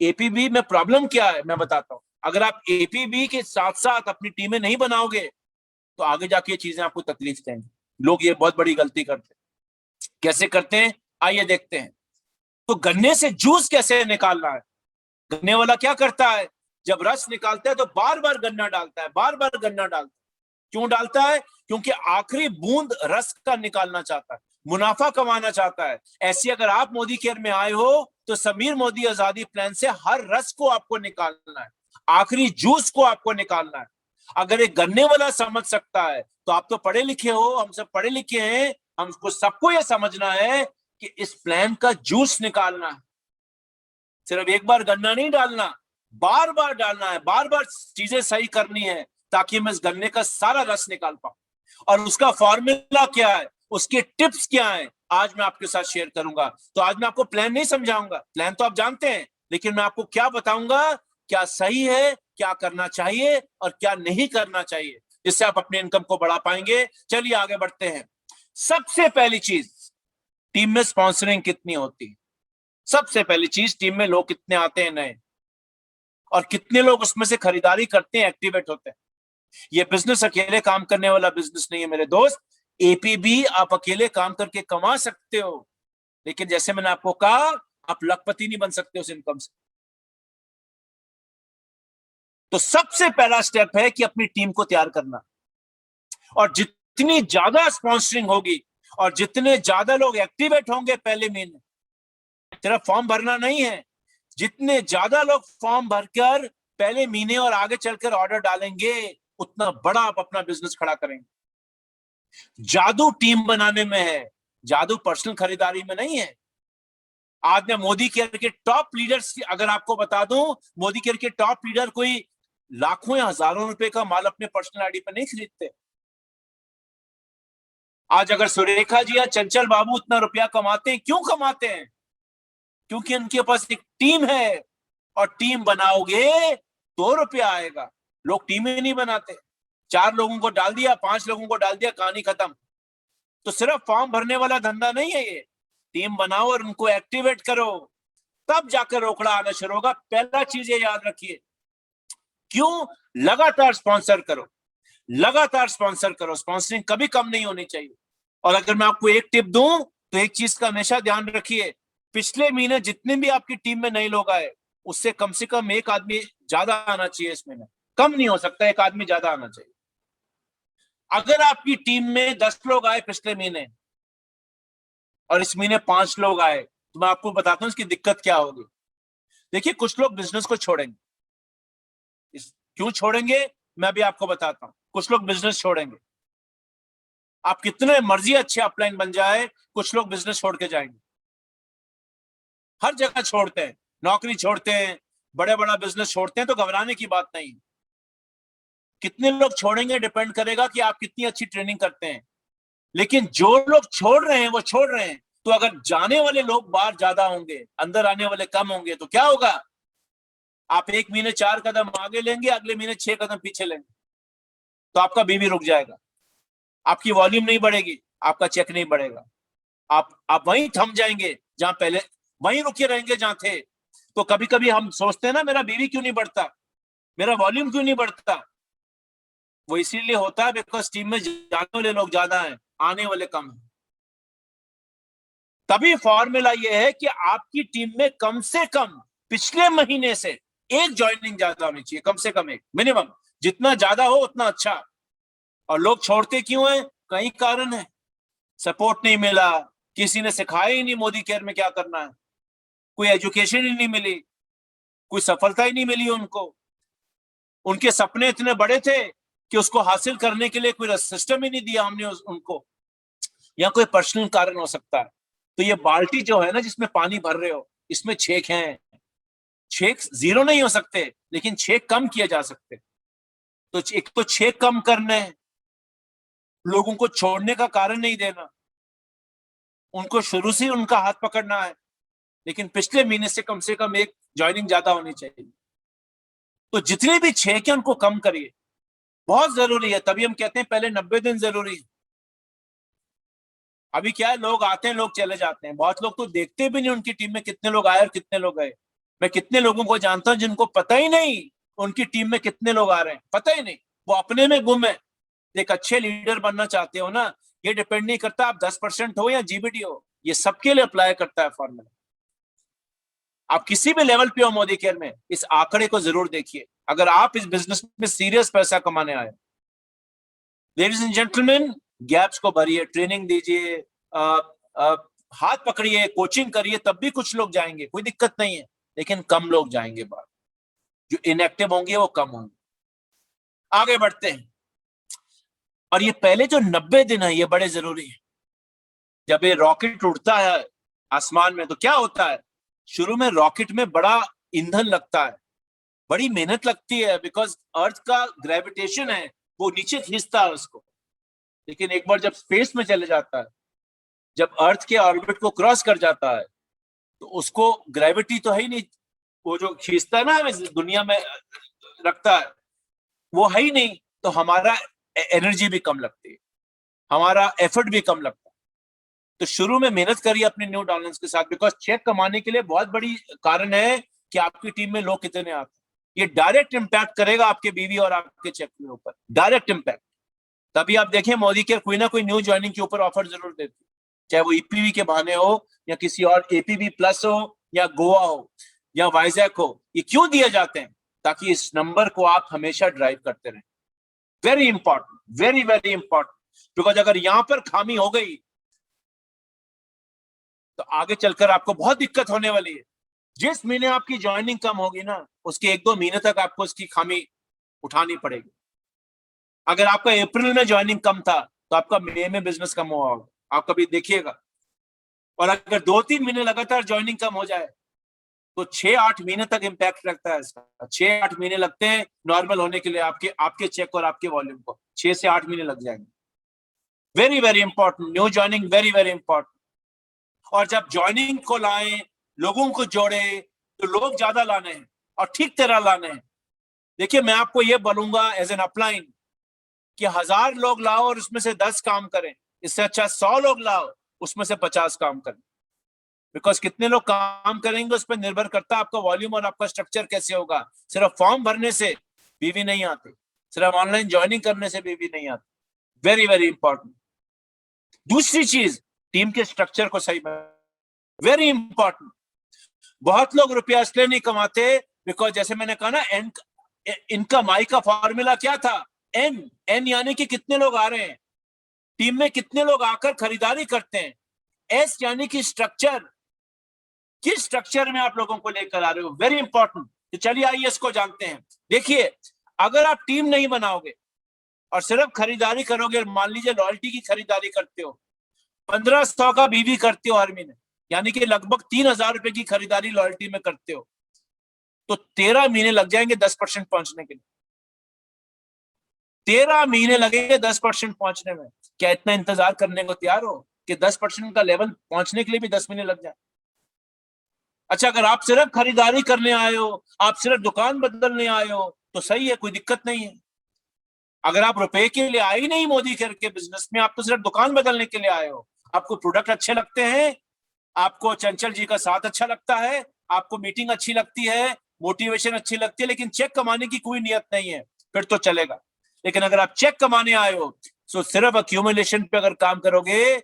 एपीबी में प्रॉब्लम क्या है मैं बताता हूँ। अगर आप एपीबी के साथ साथ अपनी टीमें नहीं बनाओगे, तो आगे जाके ये चीजें आपको तकलीफ देंगी। लोग ये बहुत बड़ी गलती करते हैं। कैसे करते हैं, आइए देखते हैं। तो गन्ने से जूस कैसे निकालना है? गन्ने वाला क्या करता है, जब रस निकालता है तो बार बार गन्ना डालता है, बार बार गन्ना डालता है। क्यों डालता है? क्योंकि आखिरी बूंद रस का निकालना चाहता है, मुनाफा कमाना चाहता है। ऐसी अगर आप मोदी केयर में आए हो, तो समीर मोदी आजादी प्लान से हर रस को आपको निकालना है, आखिरी जूस को आपको निकालना है। अगर एक गन्ने वाला समझ सकता है, तो आप तो पढ़े लिखे हो, हम सब पढ़े लिखे हैं, हमको सबको यह समझना है कि इस प्लान का जूस निकालना है। सिर्फ एक बार गन्ना नहीं डालना, बार बार डालना है, बार बार चीजें सही करनी है, ताकि मैं इस गन्ने का सारा रस निकाल पाऊं। और उसका फॉर्मूला क्या है, उसके टिप्स क्या है, आज मैं आपके साथ शेयर करूंगा। तो आज मैं आपको प्लान नहीं समझाऊंगा, प्लान तो आप जानते हैं, लेकिन मैं आपको क्या बताऊंगा, क्या सही है, क्या करना चाहिए और क्या नहीं करना चाहिए, जिससे आप अपने इनकम को बढ़ा पाएंगे। चलिए आगे बढ़ते हैं। सबसे पहली चीज, टीम में स्पॉन्सरिंग कितनी होती है। सबसे पहली चीज, टीम में लोग कितने आते हैं नए, और कितने लोग उसमें से खरीदारी करते हैं, एक्टिवेट होते हैं। ये बिजनेस अकेले काम करने वाला बिजनेस नहीं है मेरे दोस्त। एपीबी आप अकेले काम करके कमा सकते हो, लेकिन जैसे मैंने आपको कहा, आप लखपति नहीं बन सकते उस इनकम से। तो सबसे पहला स्टेप है कि अपनी टीम को तैयार करना, और जितनी ज्यादा स्पॉन्सरिंग होगी और जितने ज्यादा लोग एक्टिवेट होंगे पहले महीने, सिर्फ फॉर्म भरना नहीं है, जितने ज्यादा लोग फॉर्म भरकर पहले महीने और आगे चलकर ऑर्डर डालेंगे, उतना बड़ा आप अपना बिजनेस खड़ा करेंगे। जादू टीम बनाने में है, जादू पर्सनल खरीदारी में नहीं है। आज मैं मोदी केयर के टॉप लीडर्स की अगर आपको बता दूं, मोदी केयर के टॉप लीडर कोई लाखों या हजारों रुपए का माल अपने पर्सनल आईडी पर नहीं खरीदते। आज अगर सुरेखा जी या चंचल बाबू उतना रुपया कमाते हैं, क्यों कमाते हैं? क्योंकि उनके पास एक टीम है, और टीम बनाओगे तो रुपया आएगा। लोग टीमें नहीं बनाते, 4 लोगों को डाल दिया, 5 लोगों को डाल दिया, कहानी खत्म। तो सिर्फ फॉर्म भरने वाला धंधा नहीं है ये, टीम बनाओ और उनको एक्टिवेट करो, तब जाकर रोकड़ा आना शुरू होगा। पहला चीज ये याद रखिए, क्यों? लगातार स्पॉन्सर करो, लगातार स्पॉन्सर करो, स्पॉन्सरिंग कभी कम नहीं होनी चाहिए। और अगर मैं आपको एक टिप दूं, तो एक चीज का हमेशा ध्यान रखिए, पिछले महीने जितने भी आपकी टीम में नए लोग आए, उससे कम से कम एक आदमी ज्यादा आना चाहिए इस महीने, कम नहीं हो सकता, एक आदमी ज्यादा आना चाहिए। अगर आपकी टीम में 10 लोग आए पिछले महीने और इस महीने 5 लोग आए, तो मैं आपको बताता हूं इसकी दिक्कत क्या होगी। देखिए, कुछ लोग बिजनेस को छोड़ेंगे, क्यों छोड़ेंगे मैं भी आपको बताता हूं। कुछ लोग बिजनेस छोड़ेंगे, आप कितने मर्जी अच्छे अपलाइन बन जाए, कुछ लोग बिजनेस छोड़ के जाएंगे। हर जगह छोड़ते हैं, नौकरी छोड़ते हैं, बड़े बड़ा बिजनेस छोड़ते हैं, तो घबराने की बात नहीं। कितने लोग छोड़ेंगे डिपेंड करेगा कि आप कितनी अच्छी ट्रेनिंग करते हैं। लेकिन जो लोग छोड़ रहे हैं वो छोड़ रहे हैं, तो अगर जाने वाले लोग बाहर ज्यादा होंगे, अंदर आने वाले कम होंगे, तो क्या होगा? आप एक महीने 4 कदम आगे लेंगे, अगले महीने 6 कदम पीछे लेंगे, तो आपका बीवी रुक जाएगा, आपकी वॉल्यूम नहीं बढ़ेगी, आपका चेक नहीं बढ़ेगा, आप वहीं थम जाएंगे जहां पहले, वहीं रुके रहेंगे जहां थे। तो कभी कभी हम सोचते हैं ना, मेरा बीवी क्यों नहीं बढ़ता, मेरा वॉल्यूम क्यों नहीं बढ़ता? वो इसीलिए होता है बिकॉज टीम में जाने वाले लोग ज्यादा हैं, आने वाले कम हैं। तभी फॉर्मूला ये है कि आपकी टीम में कम से कम पिछले महीने से एक ज्वाइनिंग ज्यादा होनी चाहिए, कम से कम एक, मिनिमम। जितना ज्यादा हो उतना अच्छा। और लोग छोड़ते क्यों हैं? कई कारण है। सपोर्ट नहीं मिला, किसी ने सिखाया ही नहीं मोदी केयर में क्या करना है, कोई एजुकेशन ही नहीं मिली, कोई सफलता ही नहीं मिली उनको, उनके सपने इतने बड़े थे कि उसको हासिल करने के लिए कोई सिस्टम ही नहीं दिया हमने उनको, या कोई पर्सनल कारण हो सकता है। तो ये बाल्टी जो है ना, जिसमें पानी भर रहे हो, इसमें छेक हैं। छेक जीरो नहीं हो सकते, लेकिन छेक कम किए जा सकते। तो एक तो छेक कम करने हैं, लोगों को छोड़ने का कारण नहीं देना, उनको शुरू से उनका हाथ पकड़ना है, लेकिन पिछले महीने से कम एक ज्वाइनिंग ज्यादा होनी चाहिए। तो जितने भी छेक है उनको कम करिए, बहुत जरूरी है। तभी हम कहते हैं पहले 90 दिन जरूरी है। अभी क्या है, लोग आते हैं, लोग चले जाते हैं, बहुत लोग तो देखते भी नहीं उनकी टीम में कितने लोग आए और कितने लोग गए। मैं कितने लोगों को जानता हूं जिनको पता ही नहीं उनकी टीम में कितने लोग आ रहे हैं, पता ही नहीं, वो अपने में गुम है। एक अच्छे लीडर बनना चाहते हो ना, ये डिपेंड नहीं करता आप 10% हो या जीबीटी हो, ये सबके लिए अप्लाई करता है फॉर्मूला। आप किसी भी लेवल पे हो मोदी केयर में, इस आंकड़े को जरूर देखिए, अगर आप इस बिजनेस में सीरियस पैसा कमाने आए। लेडीज एंड जेंटलमैन, गैप्स को भरिए, ट्रेनिंग दीजिए, हाथ पकड़िए, कोचिंग करिए, तब भी कुछ लोग जाएंगे, कोई दिक्कत नहीं है, लेकिन कम लोग जाएंगे बाहर, जो इनएक्टिव होंगे वो कम होंगे। आगे बढ़ते हैं। और ये पहले जो 90 दिन है, ये बड़े जरूरी है। जब ये रॉकेट उड़ता है आसमान में, तो क्या होता है, शुरू में रॉकेट में बड़ा ईंधन लगता है, बड़ी मेहनत लगती है, बिकॉज अर्थ का ग्रेविटेशन है, वो नीचे खींचता है उसको। लेकिन एक बार जब स्पेस में चले जाता है, जब अर्थ के ऑर्बिट को क्रॉस कर जाता है, तो उसको ग्रेविटी तो है ही नहीं, वो जो खींचता है ना हमें दुनिया में रखता है, वो है ही नहीं, तो हमारा एनर्जी भी कम लगती है, हमारा एफर्ट भी कम लगता है। तो शुरू में मेहनत करिए अपने न्यू डॉलर्स के साथ, बिकॉज चेक कमाने के लिए बहुत बड़ी कारण है कि आपकी टीम में लोग कितने आते हैं। ये डायरेक्ट इंपैक्ट करेगा आपके बीवी और आपके चेक के ऊपर, डायरेक्ट इंपैक्ट। तभी आप देखें मोदी के कोई ना कोई न्यू ज्वाइनिंग के ऊपर ऑफर जरूर देते, चाहे वो ईपीवी के बहाने हो या किसी और एपीवी प्लस हो या गोवा हो या वाइजैक हो। ये क्यों दिए जाते हैं? ताकि इस नंबर को आप हमेशा ड्राइव करते रहें। Very important, very very important, because अगर यहां पर खामी हो गई तो आगे चलकर आपको बहुत दिक्कत होने वाली है। जिस महीने आपकी ज्वाइनिंग कम होगी ना, उसके 1-2 महीने तक आपको उसकी खामी उठानी पड़ेगी। अगर आपका अप्रैल में ज्वाइनिंग कम था तो आपका मई में बिजनेस कम हुआ होगा, आप कभी देखिएगा। और अगर 2-3 महीने लगातार ज्वाइनिंग कम हो जाए तो 6-8 महीने तक इंपैक्ट लगता है इसका। 6-8 महीने लगते हैं नॉर्मल होने के लिए, आपके चेक और आपके वॉल्यूम को 6 से 8 महीने लग जाएंगे। Very very important, new joining very very important. और जब ज्वाइनिंग को लाएं, लोगों को जोड़े, तो लोग ज्यादा लाने हैं और ठीक तरह लाने हैं। देखिए मैं आपको ये बोलूंगा एज एन अपलाइन कि 1000 लोग लाओ और उसमें से 10 काम करें, इससे अच्छा 100 लोग लाओ उसमें से 50 काम करें। बिकॉज कितने लोग काम करेंगे उस पर निर्भर करता है आपका वॉल्यूम और आपका स्ट्रक्चर कैसे होगा। सिर्फ फॉर्म भरने से बीवी नहीं आती, सिर्फ ऑनलाइन ज्वाइनिंग करने से बीवी नहीं आती। Very very important. दूसरी चीज, टीम के स्ट्रक्चर को सही बनाना, वेरी इंपॉर्टेंट। बहुत लोग रुपया इसलिए नहीं कमाते बिकॉज जैसे मैंने कहा ना, इनकम आई का फॉर्मूला क्या था? एन यानी कि कितने लोग आ रहे हैं, टीम में कितने लोग आकर खरीदारी करते हैं। एस यानी कि स्ट्रक्चर, किस स्ट्रक्चर में आप लोगों को लेकर आ रहे हो, वेरी इंपॉर्टेंट। तो चलिए आइए इसको जानते हैं। देखिए अगर आप टीम नहीं बनाओगे और सिर्फ खरीदारी करोगे, मान लीजिए लॉयल्टी की खरीदारी करते हो, 1500 का बीवी करते हो हर महीने, यानी कि लगभग 3000 रुपए की खरीदारी लॉयल्टी में करते हो, तो 13 महीने लग जाएंगे 10% पहुंचने के लिए। 13 महीने लगेंगे 10% पहुंचने में। क्या इतना इंतजार करने को तैयार हो कि 10% का लेवल पहुंचने के लिए भी 10 महीने लग जाए? अच्छा अगर आप सिर्फ खरीदारी करने आए हो, आप सिर्फ दुकान बदलने आए हो, तो सही है, कोई दिक्कत नहीं है। अगर आप रुपए के लिए आए ही नहीं मोदी के बिजनेस में, आप तो सिर्फ दुकान बदलने के लिए आए हो, आपको प्रोडक्ट अच्छे लगते हैं, आपको चंचल जी का साथ अच्छा लगता है, आपको मीटिंग अच्छी लगती है, मोटिवेशन अच्छी लगती है, लेकिन चेक कमाने की कोई नियत नहीं है, फिर तो चलेगा। लेकिन अगर आप चेक कमाने आए हो तो सिर्फ अक्यूमुलेशन पे अगर काम करोगे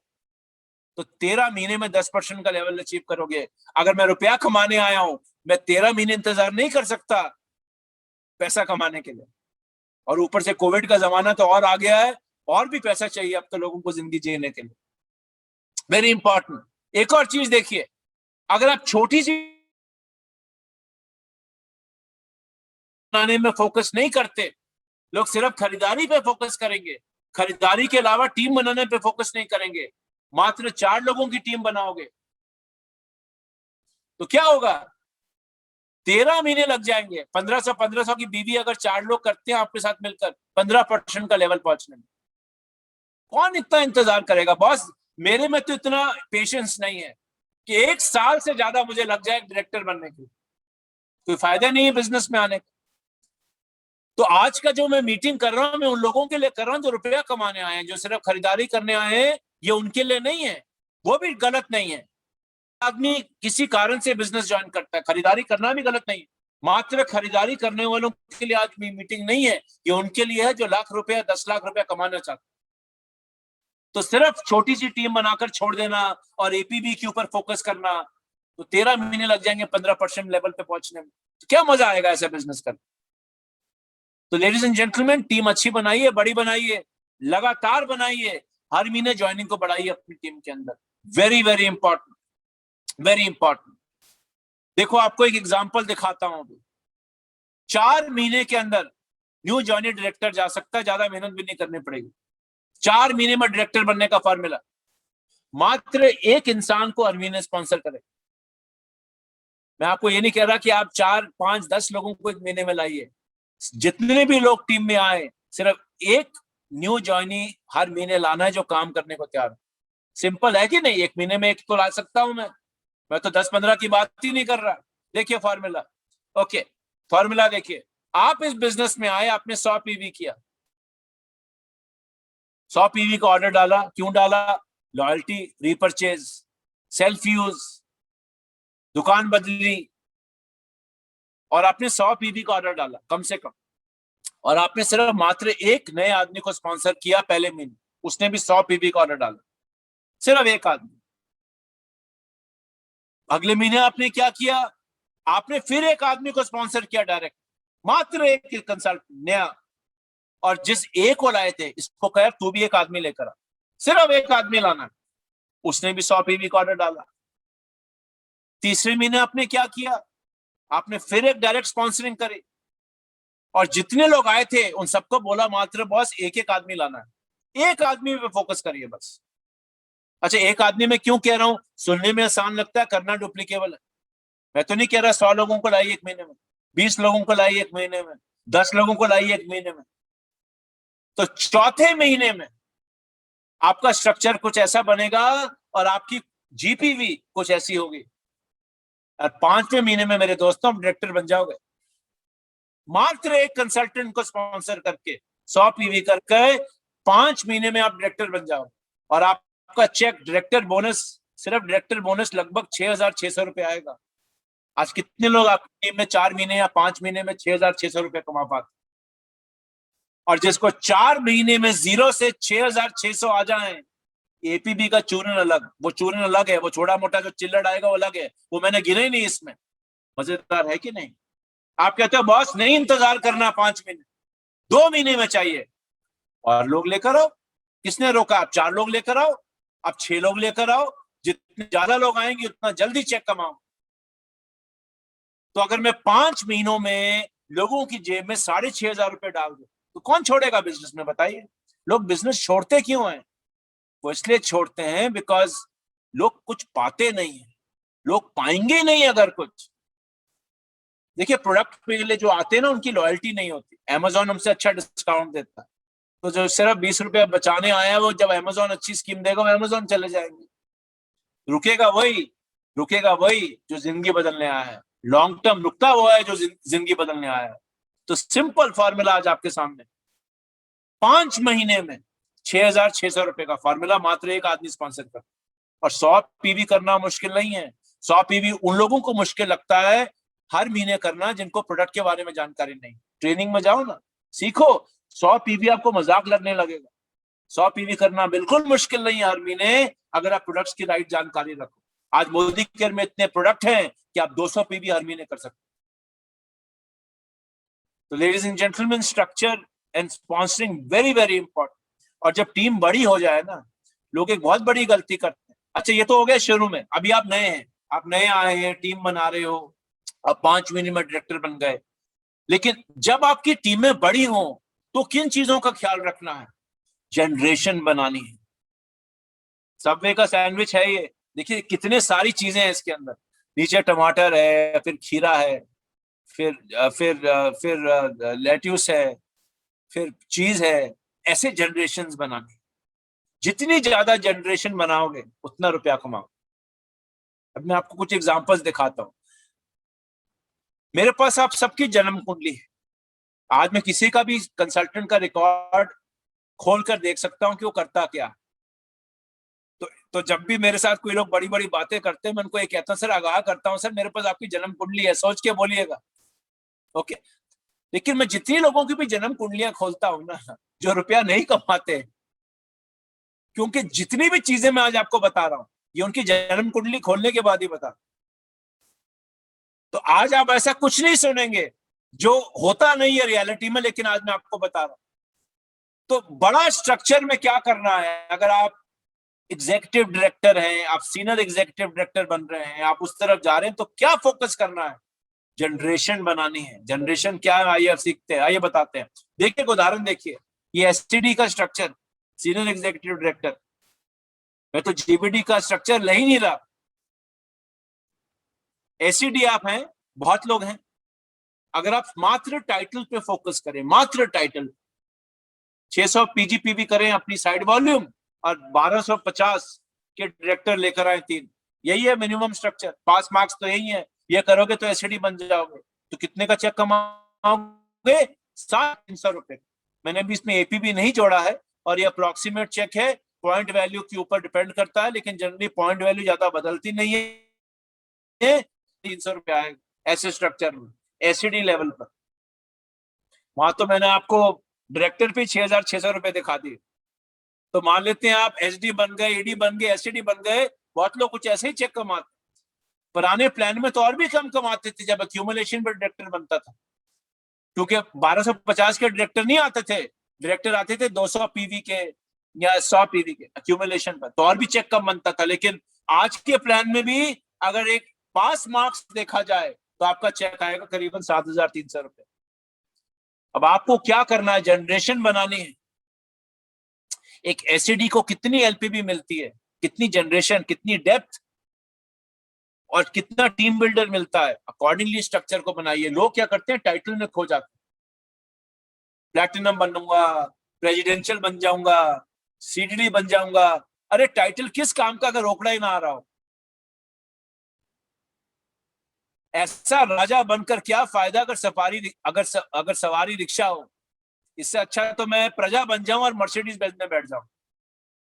तो 13 महीने में 10% का लेवल अचीव करोगे। अगर मैं रुपया कमाने आया हूं, मैं 13 महीने इंतजार नहीं कर सकता पैसा कमाने के लिए। और ऊपर से कोविड का जमाना तो और आ गया है, और भी पैसा चाहिए अब तो लोगों को जिंदगी जीने के लिए। Very important. एक और चीज देखिए, अगर आप छोटी सी बनाने में फोकस नहीं करते, लोग सिर्फ खरीदारी पे फोकस करेंगे, खरीदारी के अलावा टीम बनाने पे फोकस नहीं करेंगे, मात्र 4 लोगों की टीम बनाओगे तो क्या होगा? 13 महीने लग जाएंगे। 1500 की बीवी अगर 4 लोग करते हैं आपके साथ मिलकर 15% का लेवल पहुंचने में, कौन इतना इंतजार करेगा बॉस? मेरे में तो इतना पेशेंस नहीं है कि 1 साल से ज्यादा मुझे लग जाए डायरेक्टर बनने के लिए। कोई फायदा नहीं है बिजनेस में आने का। तो आज का जो मैं मीटिंग कर रहा हूं, मैं उन लोगों के लिए कर रहा हूं जो रुपया कमाने आए हैं, जो सिर्फ खरीदारी करने आए हैं। ये उनके लिए नहीं है, वो भी गलत नहीं है। आदमी किसी कारण से बिजनेस ज्वाइन करता है, खरीदारी करना भी गलत नहीं है। मात्र खरीदारी करने वालों के लिए आज मीटिंग नहीं है, ये उनके लिए है जो लाख रुपया 10 लाख रुपया कमाना चाहते। तो सिर्फ छोटी सी टीम बनाकर छोड़ देना और एपीबी के ऊपर फोकस करना, तो 13 महीने लग जाएंगे 15% लेवल पे पहुंचने में। तो क्या मजा आएगा ऐसा बिजनेस करने? तो लेडीज एंड जेंटलमैन, टीम अच्छी बनाइए, बड़ी बनाइए, लगातार बनाइए, हर महीने ज्वाइनिंग को बढ़ाइए अपनी टीम के अंदर। Very very important, very important. देखो आपको एक एग्जांपल दिखाता हूं अभी। 4 महीने के अंदर न्यू ज्वाइनिंग डायरेक्टर जा सकता है, ज्यादा मेहनत भी नहीं करनी पड़ेगी। 4 महीने में डायरेक्टर बनने का फॉर्मूला, मात्र एक इंसान को हर महीने स्पॉन्सर करें। मैं आपको ये नहीं कह रहा कि आप 4, 5, 10 लोगों को एक महीने में लाइए। जितने भी लोग टीम में आए, सिर्फ एक न्यू जॉइनी हर महीने लाना है जो काम करने को तैयार है। सिंपल है कि नहीं? एक महीने में एक तो ला सकता हूं मैं तो 10-15 की बात ही नहीं कर रहा। देखिए फॉर्मूला, ओके फॉर्मूला देखिए। आप इस बिजनेस में आए, आपने 100 पीवी किया, 100 पीवी का ऑर्डर डाला। क्यों डाला? लॉयल्टी, रीपरचेज, सेल्फ यूज, दुकान बदली, और आपने 100 पीवी का ऑर्डर डाला कम से कम, और आपने सिर्फ मात्र एक नए आदमी को स्पॉन्सर किया पहले महीने, उसने भी 100 पीवी का ऑर्डर डाला, सिर्फ एक आदमी। अगले महीने आपने क्या किया? आपने फिर एक आदमी को स्पॉन्सर किया डायरेक्ट, मात्र एक कंसल्टेंट नया, और जिस एक को लाए थे इसको कहा तू भी एक आदमी लेकर आ, सिर्फ एक आदमी लाना, उसने भी 100 पीवी का ऑर्डर डाला। तीसरे महीने आपने क्या किया? आपने फिर एक डायरेक्ट स्पॉन्सरिंग करी, और जितने लोग आए थे उन सबको बोला मात्र बॉस एक एक आदमी लाना है, एक आदमी पे फोकस करिए बस। अच्छा, एक आदमी में क्यों कह रहा हूं? सुनने में आसान लगता है, करना डुप्लीकेबल है। मैं तो नहीं कह रहा 100 लोगों को लाइए एक महीने में, 20 लोगों को लाइए एक महीने में, 10 लोगों को लाइए एक महीने में। तो चौथे महीने में आपका स्ट्रक्चर कुछ ऐसा बनेगा और आपकी जीपीवी कुछ ऐसी होगी, और 5वें महीने में मेरे दोस्तों आप डायरेक्टर बन जाओगे। मात्र एक कंसल्टेंट को स्पॉन्सर करके 100 पीवी करके 5 महीने में आप डायरेक्टर बन जाओ, और आपका चेक डायरेक्टर बोनस, सिर्फ डायरेक्टर बोनस लगभग 6,600 रुपए आएगा। आज कितने लोग आपकी टीम में 4 महीने या 5 महीने में 6,600 रुपए कमा पाते? और जिसको 4 महीने में 0 से 6,600 आ जाए, एपीबी का चूरन अलग, वो चूरन अलग है, वो छोटा मोटा जो चिल्लड़ आएगा वो अलग है, वो मैंने गिना ही नहीं इसमें। मजेदार है कि नहीं? आप कहते हो बॉस नहीं इंतजार करना 5 महीने, 2 महीने में चाहिए, और लोग लेकर आओ। किसने रोका? आप 4 लोग लेकर आओ, आप 6 लोग लेकर आओ, जितने ज्यादा लोग आएंगे उतना जल्दी चेक कमाओ। तो अगर मैं 5 महीनों में लोगों की जेब में 6,500 रुपए डाल दूं तो कौन छोड़ेगा बिजनेस में? बताइए। लोग बिजनेस छोड़ते क्यों हैं? वो इसलिए छोड़ते हैं बिकॉज लोग कुछ पाते नहीं है, लोग पाएंगे नहीं अगर कुछ। देखिए प्रोडक्ट के लिए जो आते हैं ना उनकी लॉयल्टी नहीं होती। अमेजोन हमसे अच्छा डिस्काउंट देता है, तो जो सिर्फ 20 रुपए बचाने आया है वो जब अमेजोन अच्छी स्कीम देगा वो अमेजोन चले जाएंगे। रुकेगा वही, रुकेगा वही जो जिंदगी बदलने आया है। लॉन्ग टर्म रुकता हुआ है जो जिंदगी बदलने आया है। तो सिंपल फॉर्मूला आज आपके सामने, 5 महीने में 6,600 रुपए का फॉर्मूला, मात्र एक आदमी स्पॉन्सर कर, और 100 पीवी करना मुश्किल नहीं है। 100 पीवी उन लोगों को मुश्किल लगता है हर महीने करना जिनको प्रोडक्ट के बारे में जानकारी नहीं। ट्रेनिंग में जाओ ना, सीखो। 100 पीवी आपको मजाक लगने लगेगा। 100 पीवी करना बिल्कुल मुश्किल नहीं है हर महीने, अगर आप प्रोडक्ट्स की राइट जानकारी रखो। आज मोदी केयर में इतने प्रोडक्ट हैं कि आप 200 पीवी हर महीने कर सकते। तो ladies and gentleman, structure and sponsoring very very important. और जब टीम बड़ी हो जाए ना, लोग एक बहुत बड़ी गलती करते हैं। अच्छा ये तो हो गया शुरू में, अभी आप नए हैं, आप नए आए हैं, टीम बना रहे हो, आप 5 महीने में डायरेक्टर बन गए। लेकिन जब आपकी टीमें बड़ी हो तो किन चीजों का ख्याल रखना है? जनरेशन बनानी है। सबवे का सैंडविच है ये, देखिए कितने सारी चीजें हैं इसके अंदर। नीचे टमाटर है, फिर खीरा है, फिर लेट्यूस है, फिर चीज है। ऐसे जनरेशन बनानी, जितनी ज्यादा जनरेशन बनाओगे उतना रुपया कमाओ। अब मैं आपको कुछ एग्जांपल्स दिखाता हूं। मेरे पास आप सबकी जन्म कुंडली है। आज मैं किसी का भी कंसल्टेंट का रिकॉर्ड खोलकर देख सकता हूं कि वो करता क्या। तो जब भी मेरे साथ कोई लोग बड़ी बड़ी बातें करते हैं, मैं उनको ये कहता हूं, सर आगाह करता हूं, सर मेरे पास आपकी जन्म कुंडली है, सोच के बोलिएगा। ओके। लेकिन मैं जितनी लोगों की भी जन्म कुंडलियां खोलता हूं ना, जो रुपया नहीं कमाते, क्योंकि जितनी भी चीजें मैं आज आपको बता रहा हूं ये उनकी जन्म कुंडली खोलने के बाद ही बता। तो आज आप ऐसा कुछ नहीं सुनेंगे जो होता नहीं है रियलिटी में, लेकिन आज मैं आपको बता रहा हूं। तो बड़ा स्ट्रक्चर में क्या करना है? अगर आप एग्जीक्यूटिव डायरेक्टर हैं, आप सीनियर एग्जीक्यूटिव डायरेक्टर बन रहे हैं, आप उस तरफ जा रहे हैं, तो क्या फोकस करना है? जनरेशन बनानी है। जनरेशन क्या है आइए अब सीखते हैं, आइए बताते हैं। देखिए एक उदाहरण देखिए, ये एसटीडी का स्ट्रक्चर, सीनियर एग्जीक्यूटिव डायरेक्टर। मैं तो जीबीडी का स्ट्रक्चर ले ही नहीं रहा। एसीडी आप हैं, बहुत लोग हैं। अगर आप मात्र टाइटल पे फोकस करें, मात्र टाइटल, 600 पीजीपीवी करें अपनी साइड वॉल्यूम और 1250 के डायरेक्टर लेकर आए 3। यही है मिनिमम स्ट्रक्चर। पास मार्क्स तो यही है। ये करोगे तो एसडी बन जाओगे। तो कितने का चेक कमाओगे? 300 रुपए। मैंने भी इसमें एपीबी नहीं जोड़ा है और ये अप्रोक्सीमेट चेक है, पॉइंट वैल्यू के ऊपर डिपेंड करता है, लेकिन जनरली पॉइंट वैल्यू ज्यादा बदलती नहीं है। 300 रुपए आएगा ऐसे स्ट्रक्चर में एसडी लेवल पर। वहां तो मैंने आपको डायरेक्टर पे 6,600 रुपए दिखा दिए। तो मान लेते हैं आप एसडी बन गए, ईडी बन गए, एसडी बन गए। बहुत लोग कुछ ऐसे ही चेक कमाते। पुराने प्लान में तो और भी कम कमाते थे जब अक्यूमुलेशन पर डायरेक्टर बनता था, क्योंकि 1250 के डायरेक्टर नहीं आते थे। डायरेक्टर आते थे 200 पीवी के या 100 पीवी के अक्यूमुलेशन पर, तो और भी चेक कम बनता था। लेकिन आज के प्लान में भी अगर एक पास मार्क्स देखा जाए तो आपका चेक आएगा करीबन 7,300 रुपए। अब आपको क्या करना है? जनरेशन बनानी है। एक एसडी को कितनी एलपीबी मिलती है, कितनी जनरेशन, कितनी डेप्थ और कितना टीम बिल्डर मिलता है, अकॉर्डिंगली स्ट्रक्चर को बनाइए। लोग क्या करते हैं, टाइटल में खो जाते हैं। प्लैटिनम बनूंगा, प्रेसिडेंशियल बन जाऊंगा, सीडीडी बन जाऊंगा। अरे टाइटल किस काम का अगर रोकड़ा ही ना आ रहा हो? ऐसा राजा बनकर क्या फायदा अगर सवारी रिक्शा हो। इससे अच्छा तो मैं प्रजा बन जाऊं और मर्सिडीज बेंज में बैठ जाऊं।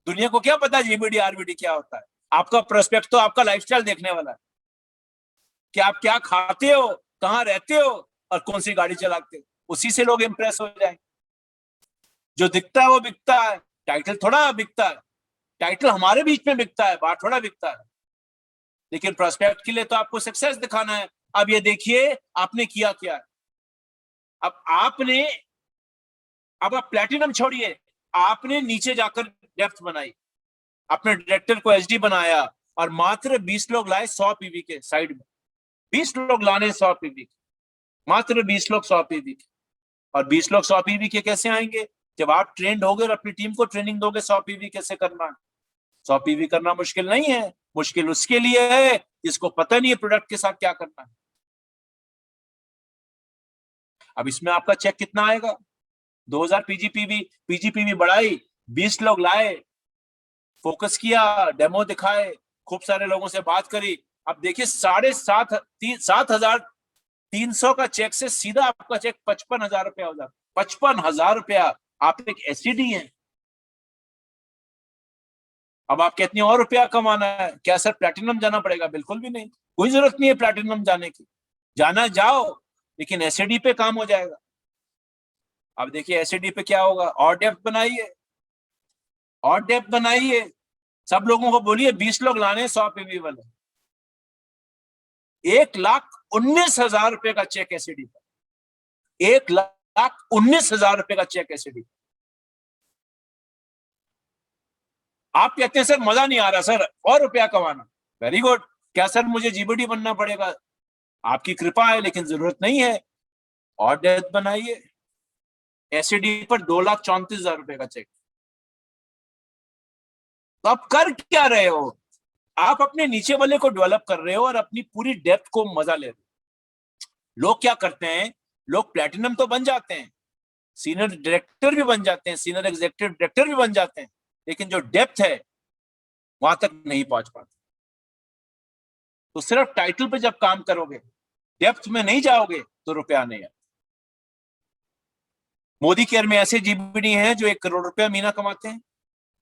दुनिया को क्या पता जीबीडी आरबीडी क्या होता है? आपका प्रोस्पेक्ट तो आपका लाइफस्टाइल देखने वाला है कि आप क्या खाते हो, कहाँ रहते हो और कौन सी गाड़ी चलाते हो। उसी से लोग इंप्रेस हो जाए। जो दिखता है वो बिकता है, टाइटल थोड़ा बिकता है। टाइटल हमारे बीच में बिकता है, बाहर थोड़ा बिकता है। लेकिन प्रोस्पेक्ट के लिए तो आपको सक्सेस दिखाना है। अब ये देखिए आपने किया क्या है। अब आप प्लैटिनम छोड़िए, आपने नीचे जाकर डेप्थ बनाई, अपने डायरेक्टर को एचडी बनाया और मात्र 20 लोग लाए 100 पीवी के साइड में। 20 लोग लाने 100 पीवी के, मात्र 20 लोग 100 पीवी के। और 20 लोग 100 पीवी के कैसे आएंगे? जब आप ट्रेंड होगे और अपनी टीम को ट्रेनिंग दोगे 100 पीवी कैसे करना है। 100 पीवी करना मुश्किल नहीं है। मुश्किल उसके लिए है जिसको पता नहीं है प्रोडक्ट के साथ क्या करना है। अब इसमें आपका चेक कितना आएगा? 2000 पीजीपीवी बढ़ाई, 20 लोग लाए, फोकस किया, डेमो दिखाए, खूब सारे लोगों से बात करी। अब देखिए 7,300 का चेक से सीधा आपका चेक 55,000 रुपया हो जाता। 55,000 रुपया। आप एक एसडी हैं। अब आप कितनी और रुपया कमाना है? क्या सर प्लैटिनम जाना पड़ेगा? बिल्कुल भी नहीं, कोई जरूरत नहीं है प्लैटिनम जाने की। जाना जाओ, लेकिन एसडी पे काम हो जाएगा। अब देखिए एसडी पे क्या होगा, और डेप्थ बनाइए, और डेप्थ बनाइए। सब लोगों को बोलिए 20 लोग लाने 100 पीवी वाले। 1,19,000 रुपए का चेक एसडी पर। 1,19,000 रुपए का चेक एसडी। आप कहते हैं सर मजा नहीं आ रहा सर, और रुपया कमाना। Very good. क्या सर मुझे जीबीडी बनना पड़ेगा? आपकी कृपा है, लेकिन जरूरत नहीं है। और डेप्थ बनाइए। एसडी पर 2,34,000 रुपए का चेक। तो आप कर क्या रहे हो? आप अपने नीचे वाले को डेवलप कर रहे हो और अपनी पूरी डेप्थ को मजा ले रहे हो। लोग क्या करते हैं, लोग प्लैटिनम तो बन जाते हैं, सीनियर डायरेक्टर भी बन जाते हैं, सीनियर एग्जीक्यूटिव डायरेक्टर भी बन जाते हैं, लेकिन जो डेप्थ है वहां तक नहीं पहुंच पाते। तो सिर्फ टाइटल पे जब काम करोगे, डेप्थ में नहीं जाओगे, तो रुपया नहीं आता। मोदी केयर में ऐसे जीबीडी हैं जो 1 करोड़ रुपया महीना कमाते हैं,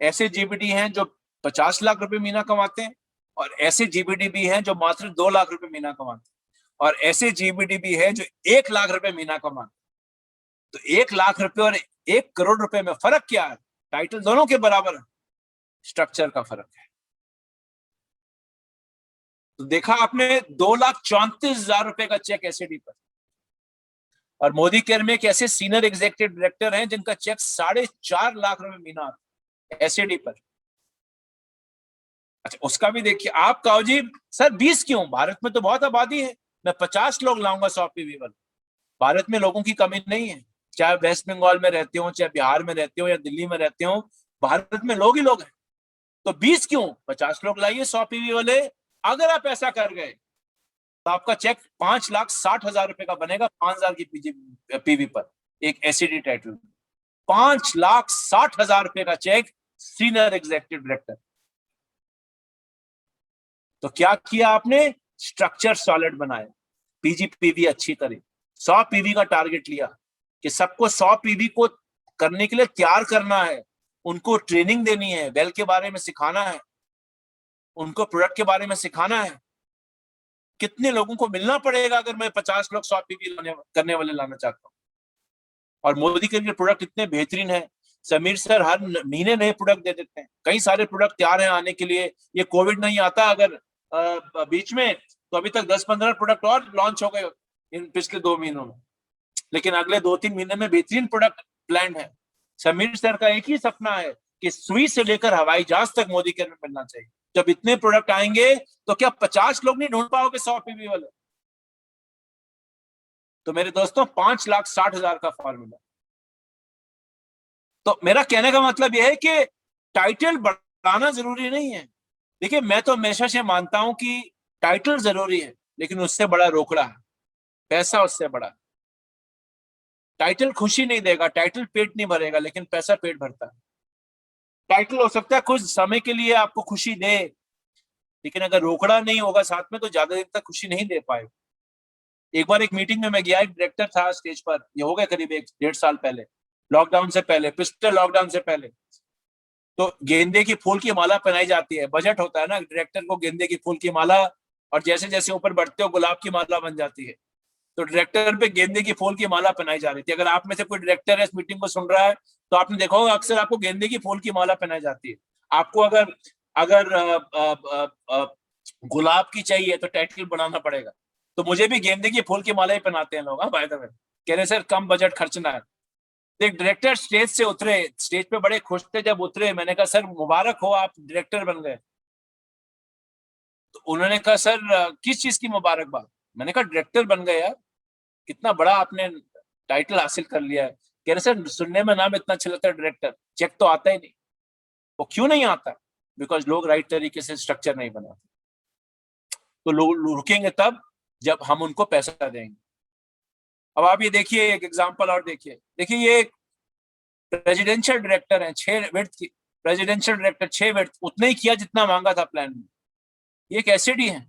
ऐसे जीबीडी हैं जो 50 लाख रुपए महीना कमाते हैं, और ऐसे जीबीडी भी हैं जो मात्र 2 लाख रुपए महीना कमाते हैं, और ऐसे जीबीडी भी हैं जो 1 लाख रुपए महीना कमाते हैं। तो 1 लाख रुपए और 1 करोड़ रुपए में फर्क क्या है? टाइटल दोनों के बराबर है, स्ट्रक्चर का फर्क है। तो देखा आपने 2,34,000 रुपए का चेक एसडी पर। और मोदी केयर में एक ऐसे सीनियर एग्जीक्यूटिव डायरेक्टर हैं जिनका चेक 4.5 लाख रुपए महीना आता है एसडी पर। अच्छा उसका भी देखिए। आप कहो जी सर 20 क्यों? भारत में तो बहुत आबादी है, मैं 50 लोग लाऊंगा 100 पीवी वाले। भारत में लोगों की कमी नहीं है, चाहे वेस्ट बंगाल में रहते हो, चाहे बिहार में रहते हो, या दिल्ली में रहते हो, भारत में लोग ही लोग हैं। तो 20 क्यों? 50 लोग लाइए 100 पीवी वाले। अगर आप ऐसा कर गए तो आपका चेक 5,60,000 रुपए का बनेगा, 5,000 की पीवी पर एक एसडी टाइटल। 5,60,000 रुपए का चेक, सीनियर एग्जीक्यूटिव डायरेक्टर। तो क्या किया आपने? स्ट्रक्चर सॉलिड बनाया, पीजीपीवी अच्छी तरह, 100 पीवी का टारगेट लिया कि सबको 100 पीवी को करने के लिए तैयार करना है, उनको ट्रेनिंग देनी है, वेल के बारे में सिखाना है, उनको प्रोडक्ट के बारे में सिखाना है। कितने लोगों को मिलना पड़ेगा अगर मैं 50 लोग 100 पीवी करने वाले लाना चाहता हूँ? और मोदी के लिए प्रोडक्ट इतने बेहतरीन है, समीर सर हर महीने नए प्रोडक्ट दे देते हैं, कई सारे प्रोडक्ट तैयार हैं आने के लिए। ये कोविड नहीं आता अगर बीच में, तो अभी तक 10-15 प्रोडक्ट और लॉन्च हो गए इन पिछले 2 महीनों में। लेकिन अगले 2-3 महीने में बेहतरीन प्रोडक्ट प्लान है। समीर सर का एक ही सपना है कि सुई से लेकर हवाई जहाज तक मोदी के में मिलना चाहिए। जब इतने प्रोडक्ट आएंगे तो क्या 50 लोग नहीं ढूंढ पाओगे 100 पीवी वाले? तो मेरे दोस्तों 5,60,000 का फॉर्मूला। तो मेरा कहने का मतलब यह है कि टाइटल बढ़ाना जरूरी नहीं है। देखिए, मैं तो हमेशा से मानता हूं कि टाइटल जरूरी है, लेकिन उससे बड़ा रोकड़ा है, पैसा उससे बड़ा। टाइटल खुशी नहीं देगा, टाइटल पेट नहीं भरेगा, लेकिन पैसा पेट भरता है। टाइटल हो सकता है कुछ समय के लिए आपको खुशी दे, लेकिन अगर रोकड़ा नहीं होगा साथ में तो ज्यादा दिन तक खुशी नहीं दे पाएगा। एक बार एक मीटिंग में मैं गया, एक डायरेक्टर था स्टेज पर, ये हो गया करीब 1-1.5 साल पहले, लॉकडाउन से पहले, पिछले लॉकडाउन से पहले। तो गेंदे की फूल की माला पहनाई जाती है, बजट होता है ना डायरेक्टर को, गेंदे की फूल की माला, और जैसे जैसे ऊपर बढ़ते हो गुलाब की माला बन जाती है। तो डायरेक्टर पे गेंदे की फूल की माला पहनाई जा रही थी। अगर आप में से कोई डायरेक्टर है इस मीटिंग को सुन रहा है, तो आपने देखा होगा अक्सर आपको गेंदे की फूल की माला पहनाई जाती है। आपको अगर अगर गुलाब की चाहिए तो टाइटल बनाना पड़ेगा। तो मुझे भी गेंदे की फूल की माला ही पहनाते हैं लोग, हाँ बाय द वे, कह रहे सर कम बजट खर्चना है। एक डायरेक्टर स्टेज से उतरे, स्टेज पे बड़े खुश थे जब उतरे। मैंने कहा सर मुबारक हो, आप डायरेक्टर बन गए। तो उन्होंने कहा सर किस चीज की मुबारकबाद? मैंने कहा डायरेक्टर बन गए यार, कितना बड़ा आपने टाइटल हासिल कर लिया है। कह रहे सर सुनने में नाम इतना अच्छा लगता है डायरेक्टर, चेक तो आता ही नहीं। वो क्यों नहीं आता? बिकॉज लोग राइट तरीके से स्ट्रक्चर नहीं बनाते। तो लोग रुकेंगे तब जब हम उनको पैसा देंगे। अब आप ये देखिए, एक एग्जांपल और देखिए। देखिए ये एक प्रेसिडेंशियल डायरेक्टर है, 6 विड्थ की, प्रेसिडेंशियल डायरेक्टर 6 विड्थ, उतने ही किया जितना मांगा था प्लान में। ये एक एसडी है।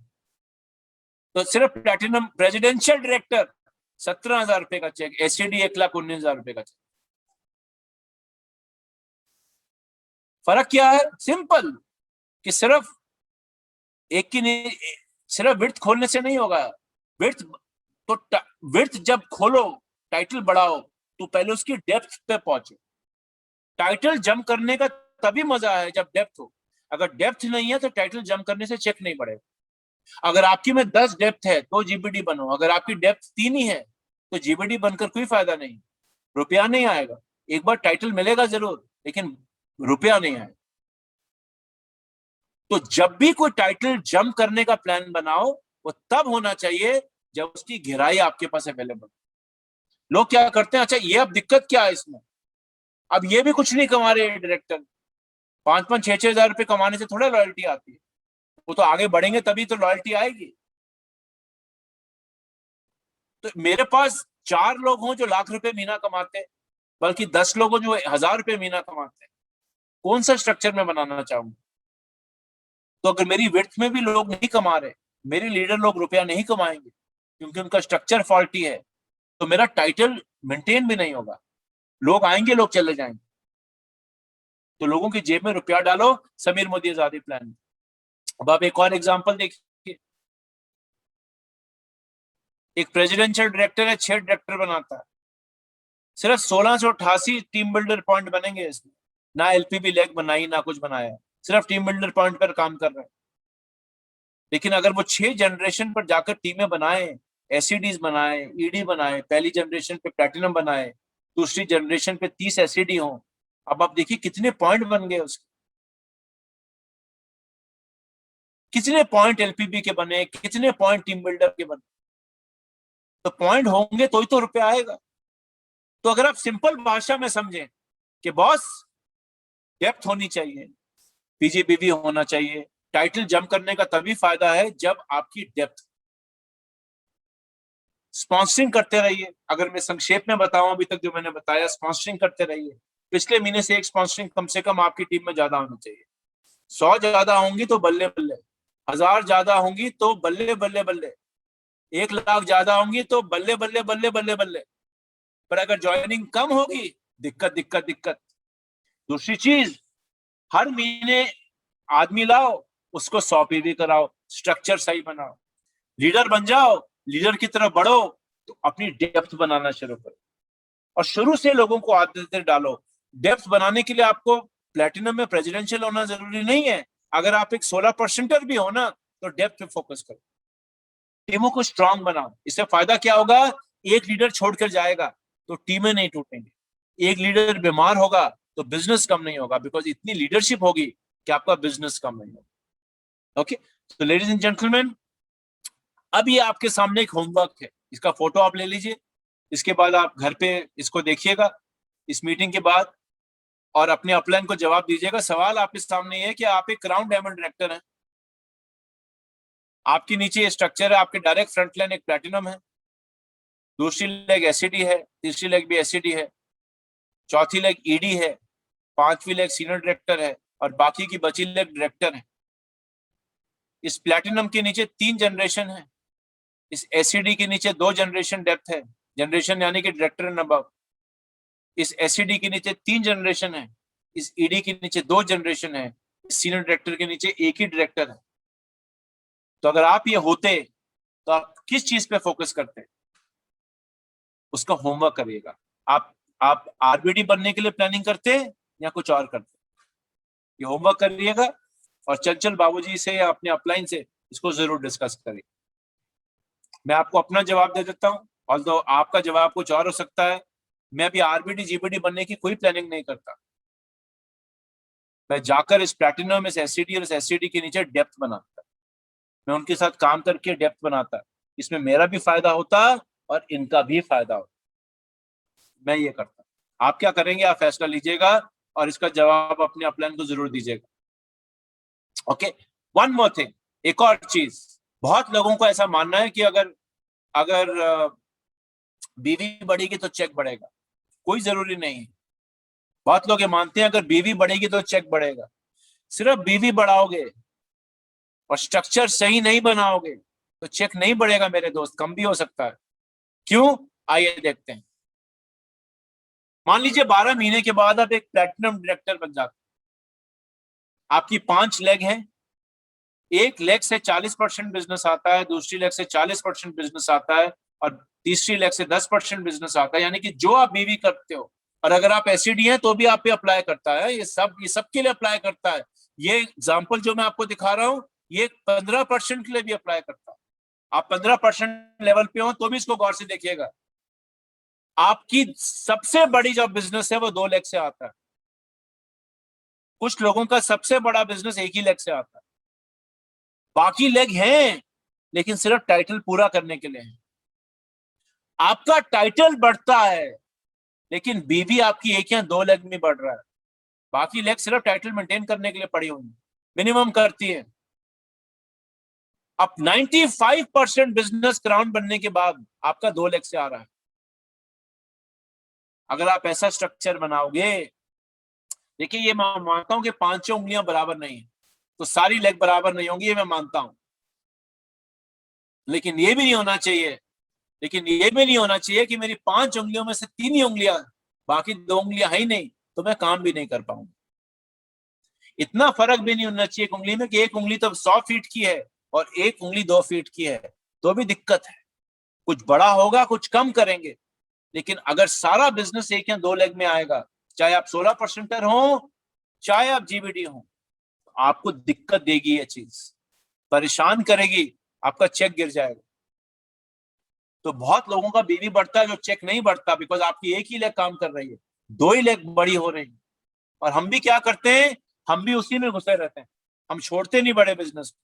तो सिर्फ प्लैटिनम प्रेसिडेंशियल डायरेक्टर 17,000 रुपए का चेक, एसडी 1,19,000 रुपए का चेक। फर्क क्या है? सिंपल, कि सिर्फ एक की नहीं, सिर्फ विड्थ खोलने से नहीं होगा। विड्थ तो विड्थ जब खोलो, टाइटल बढ़ाओ, तो पहले उसकी डेप्थ पे पहुंचो। टाइटल जंप करने का तभी मजा है जब डेप्थ हो। अगर डेप्थ नहीं है तो टाइटल जंप करने से चेक नहीं बढ़ेगा। अगर आपकी में 10 डेप्थ है तो जीबीडी बनो, अगर आपकी डेप्थ 3 ही है तो जीबीडी बनकर कोई फायदा नहीं, रुपया नहीं आएगा। एक बार टाइटल मिलेगा जरूर, लेकिन रुपया नहीं आएगा। तो जब भी कोई टाइटल जंप करने का प्लान बनाओ, वो तब होना चाहिए जब उसकी गहराई आपके पास अवेलेबल। लोग क्या करते हैं, अच्छा ये अब दिक्कत क्या है इसमें, अब ये भी कुछ नहीं कमा रहे डायरेक्टर, 5-5, 6-6 हजार रुपए कमाने से थोड़ा लॉयल्टी आती है। वो तो आगे बढ़ेंगे तभी तो लॉयल्टी आएगी। तो मेरे पास 4 लोग हों जो लाख रुपए महीना कमाते हैं, बल्कि 10 लोग हों जो 1,000 रुपए महीना कमाते हैं, कौन सा स्ट्रक्चर में बनाना चाहूंगा? तो अगर मेरी विड्थ में भी लोग नहीं कमा रहे, मेरे लीडर लोग रुपया नहीं कमाएंगे क्योंकि उनका स्ट्रक्चर फॉल्टी है, तो मेरा टाइटल मेंटेन भी नहीं होगा। लोग आएंगे, लोग चले जाएंगे। तो लोगों की जेब में रुपया डालो समीर मोदी आजादी प्लान में। अब आप एक और एग्जांपल देखिए। एक प्रेसिडेंशियल डायरेक्टर है, 6 डायरेक्टर बनाता है, सिर्फ 1688 टीम बिल्डर पॉइंट बनेंगे इसमें। ना एलपीबी लेग बनाई, ना कुछ बनाया, सिर्फ टीम बिल्डर पॉइंट पर काम कर रहे हैं। लेकिन अगर वो 6 जनरेशन पर जाकर टीमें बनाए, एसईडीज बनाए, ईडी बनाए, पहली जनरेशन पे प्लैटिनम बनाए, दूसरी जनरेशन पे 30 एसईडी हो, अब आप देखिए कितने पॉइंट बन गए उसके, कितने पॉइंट एलपीबी के बने, कितने पॉइंट टीम बिल्डर के बने। तो पॉइंट होंगे तो ही तो रुपया आएगा। तो अगर आप सिंपल भाषा में समझें कि बॉस डेप्थ होनी चाहिए, पीजीबीवी होना चाहिए, टाइटल जंप करने का तभी फायदा है जब आपकी डेप्थ। स्पॉन्सरिंग करते रहिए। अगर मैं संक्षेप में बताऊं अभी तक जो मैंने बताया, स्पॉन्सरिंग करते रहिए। पिछले महीने से एक स्पॉन्सरिंग कम से कम आपकी टीम में ज्यादा होनी चाहिए। 100 ज्यादा होंगी तो बल्ले बल्ले, 1000 ज्यादा होंगी तो बल्ले बल्ले बल्ले, 1 लाख ज्यादा होंगी तो बल्ले बल्ले बल्ले बल्ले बल्ले। पर अगर ज्वाइनिंग कम होगी, दिक्कत दिक्कत दिक्कत। दूसरी चीज, हर महीने आदमी लाओ, उसको 100 पीवी कराओ, स्ट्रक्चर सही बनाओ, लीडर बन जाओ, लीडर की तरफ बढ़ो, तो अपनी डेप्थ बनाना शुरू करो। और शुरू से लोगों को आदतें डालो। डेप्थ बनाने के लिए आपको प्लेटिनम में प्रेसिडेंशियल होना जरूरी नहीं है। अगर आप एक 16% भी हो ना, तो डेप्थ पे फोकस करो, टीमों को स्ट्रांग बनाओ। इससे फायदा क्या होगा, एक लीडर छोड़कर जाएगा तो टीमें नहीं टूटेंगी, एक लीडर बीमार होगा तो बिजनेस कम नहीं होगा, बिकॉज इतनी लीडरशिप होगी कि आपका बिजनेस कम नहीं होगा। ओके, तो लेडीज एंड जेंटलमैन, अब ये आपके सामने एक होमवर्क है, इसका फोटो आप ले लीजिए। इसके बाद आप घर पे इसको देखिएगा इस मीटिंग के बाद, और अपने अपलाइन को जवाब दीजिएगा। सवाल आपके सामने है कि आप एक क्राउन डायमंड डायरेक्टर हैं, आपके नीचे ये स्ट्रक्चर है, आपके डायरेक्ट फ्रंट लाइन एक प्लैटिनम है, दूसरी लेग एससीडी है, तीसरी लेग भी एससीडी है, चौथी लेग ईडी है, पांचवी लेग सीनियर डायरेक्टर है, और बाकी की बची लेग डायरेक्टर है। इस प्लैटिनम के नीचे 3 जनरेशन है, इस एससीडी के नीचे 2 जनरेशन डेप्थ है, जनरेशन यानी कि डायरेक्टर एंड अबव। इस एससीडी के नीचे 3 जनरेशन है, इस ईडी के नीचे 2 जनरेशन है, इस सीनियर डायरेक्टर के नीचे एक ही डायरेक्टर है। तो अगर आप ये होते तो आप किस चीज पे फोकस करते, उसका होमवर्क करिएगा। आप आरबीडी बनने के लिए प्लानिंग करते या कुछ और करते, ये होमवर्क करिएगा। और चंचल बाबूजी से या अपने अपलाइन से इसको जरूर डिस्कस करिए। मैं आपको अपना जवाब दे देता हूं, ऑल्दो आपका जवाब कुछ और हो सकता है। मैं भी आरबीडी जीबीडी बनने की कोई प्लानिंग नहीं करता, मैं जाकर इस प्लैटिनम, इस एससीडी और इस एससीडी के नीचे डेप्थ बनाता, मैं उनके साथ काम करके डेप्थ बनाता। इसमें मेरा भी फायदा होता और इनका भी फायदा होता, मैं ये करता। आप क्या करेंगे, आप फैसला लीजिएगा और इसका जवाब अपने अपलाइन को जरूर दीजिएगा। ओके, वन मोर थिंग, एक और चीज, बहुत लोगों को ऐसा मानना है कि अगर अगर बीवी बढ़ेगी तो चेक बढ़ेगा। कोई जरूरी नहीं है। बहुत लोग ये मानते हैं अगर बीवी बढ़ेगी तो चेक बढ़ेगा। सिर्फ बीवी बढ़ाओगे और स्ट्रक्चर सही नहीं बनाओगे तो चेक नहीं बढ़ेगा मेरे दोस्त, कम भी हो सकता है। क्यों, आइए देखते हैं। मान लीजिए 12 महीने के बाद आप एक प्लैटिनम डायरेक्टर बन जाते, आपकी 5 लेग हैं, एक लेग से 40% बिजनेस आता है, दूसरी लेग से 40% बिजनेस आता है, और तीसरी लेग से 10% बिजनेस आता है। यानी कि जो आप बीवी करते हो, और अगर आप एससीडी हैं तो भी आप पे अप्लाई करता है, ये सबके लिए अप्लाई करता है। ये एग्जाम्पल जो मैं आपको दिखा रहा हूं, ये 15% के लिए भी अप्लाई करता है। आप 15% लेवल पे हो तो भी इसको गौर से देखिएगा। आपकी सबसे बड़ी जो बिजनेस है वो 2 लेग से आता है। कुछ लोगों का सबसे बड़ा बिजनेस एक ही लेग से आता है, बाकी लेग हैं लेकिन सिर्फ टाइटल पूरा करने के लिए है। आपका टाइटल बढ़ता है लेकिन बीवी आपकी एक या 2 लेग में बढ़ रहा है, बाकी लेग सिर्फ टाइटल मेंटेन करने के लिए पड़ी हुई मिनिमम करती है। अब 95% बिजनेस क्राउन बनने के बाद आपका 2 लेग से आ रहा है। अगर आप ऐसा स्ट्रक्चर बनाओगे, देखिए ये मैं मानता हूं कि 5 उंगलियां बराबर नहीं है तो सारी लेग बराबर नहीं होंगी, ये मैं मानता हूं। लेकिन ये भी नहीं होना चाहिए कि मेरी 5 उंगलियों में से 3 ही उंगलियां, बाकी 2 उंगलियां है ही नहीं, तो मैं काम भी नहीं कर पाऊंगा। इतना फर्क भी नहीं होना चाहिए एक उंगली में कि एक उंगली तो 100 फीट की है और एक उंगली 2 फीट की है, तो भी दिक्कत है। कुछ बड़ा होगा, कुछ कम करेंगे, लेकिन अगर सारा बिजनेस एक या 2 लेग में आएगा, चाहे आप 16% हो, चाहे आप जीबीडी हो, आपको दिक्कत देगी, ये चीज परेशान करेगी, आपका चेक गिर जाएगा। तो बहुत लोगों का बीवी बढ़ता है जो चेक नहीं बढ़ता, बिकॉज आपकी एक ही लेग काम कर रही है, 2 ही लेग बड़ी हो रही है। और हम भी क्या करते हैं, हम भी उसी में घुसे रहते हैं, हम छोड़ते नहीं बड़े बिजनेस।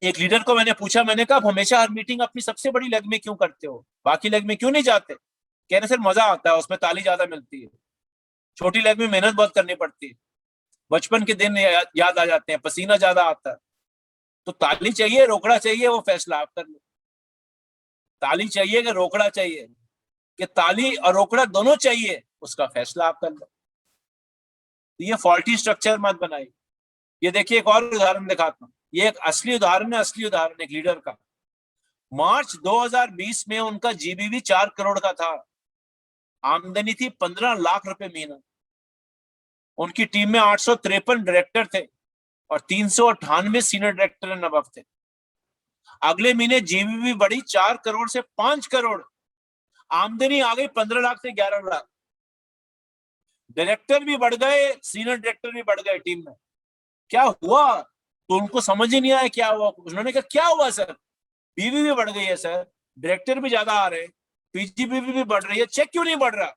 एक लीडर को मैंने पूछा, मैंने कहा हमेशा हर मीटिंग अपनी सबसे बड़ी लेग में क्यों करते हो, बाकी लेग में क्यों नहीं जाते? कह रहे सर मजा आता है, उसमें ताली ज्यादा मिलती है, छोटी लेग में मेहनत बहुत करनी पड़ती है, बचपन के दिन याद आ जाते हैं, पसीना ज्यादा आता है, तो ताली चाहिए, रोकड़ा चाहिए, वो फैसला आप कर लो। ताली चाहिए कि रोकड़ा चाहिए, कि ताली और रोकड़ा दोनों चाहिए, उसका फैसला आप कर लो। तो ये फॉल्टी स्ट्रक्चर मत बनाइए। ये देखिए एक और उदाहरण दिखाता हूँ, ये एक असली उदाहरण है, असली उदाहरण एक लीडर का। मार्च 2020 में उनका जीबीवी 4 करोड़ का था, आमदनी थी 15 लाख रुपए महीना। उनकी टीम में 853 डायरेक्टर थे और 398 सीनियर डायरेक्टर एंड अबव थे। अगले महीने जीबीवी बढ़ी 4 करोड़ से 5 करोड़, आमदनी आ गई 15 लाख से 11 लाख। डायरेक्टर भी बढ़ गए, सीनियर डायरेक्टर भी बढ़ गए टीम में। क्या हुआ? तो उनको समझ ही नहीं आया क्या हुआ। उन्होंने कहा क्या हुआ सर? बीवी भी बढ़ गई है सर, डायरेक्टर भी ज्यादा आ रहे हैं, पीजीबीवी भी बढ़ रही है, चेक क्यों नहीं बढ़ रहा?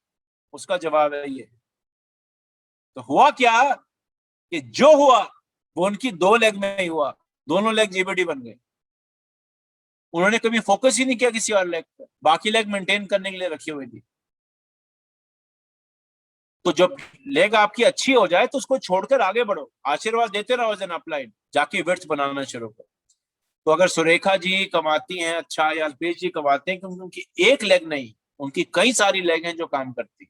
उसका जवाब है ये। तो हुआ क्या कि जो हुआ वो उनकी 2 लेग में ही हुआ, दोनों लेग जीबीडी बन गए। उन्होंने कभी फोकस ही नहीं किया किसी और लेग पर, बाकी लेग मेंटेन करने के लिए रखी हुई थी। तो जब लेग आपकी अच्छी हो जाए तो उसको छोड़कर आगे बढ़ो, आशीर्वाद देते रहो एज एन अपलाइन, जाके विर्थ बनाना शुरू करो। तो अगर सुरेखा जी कमाती हैं अच्छा, या अल्पेश जी कमाते हैं, क्योंकि उनकी एक लेग नहीं, उनकी कई सारी लेग हैं जो काम करती।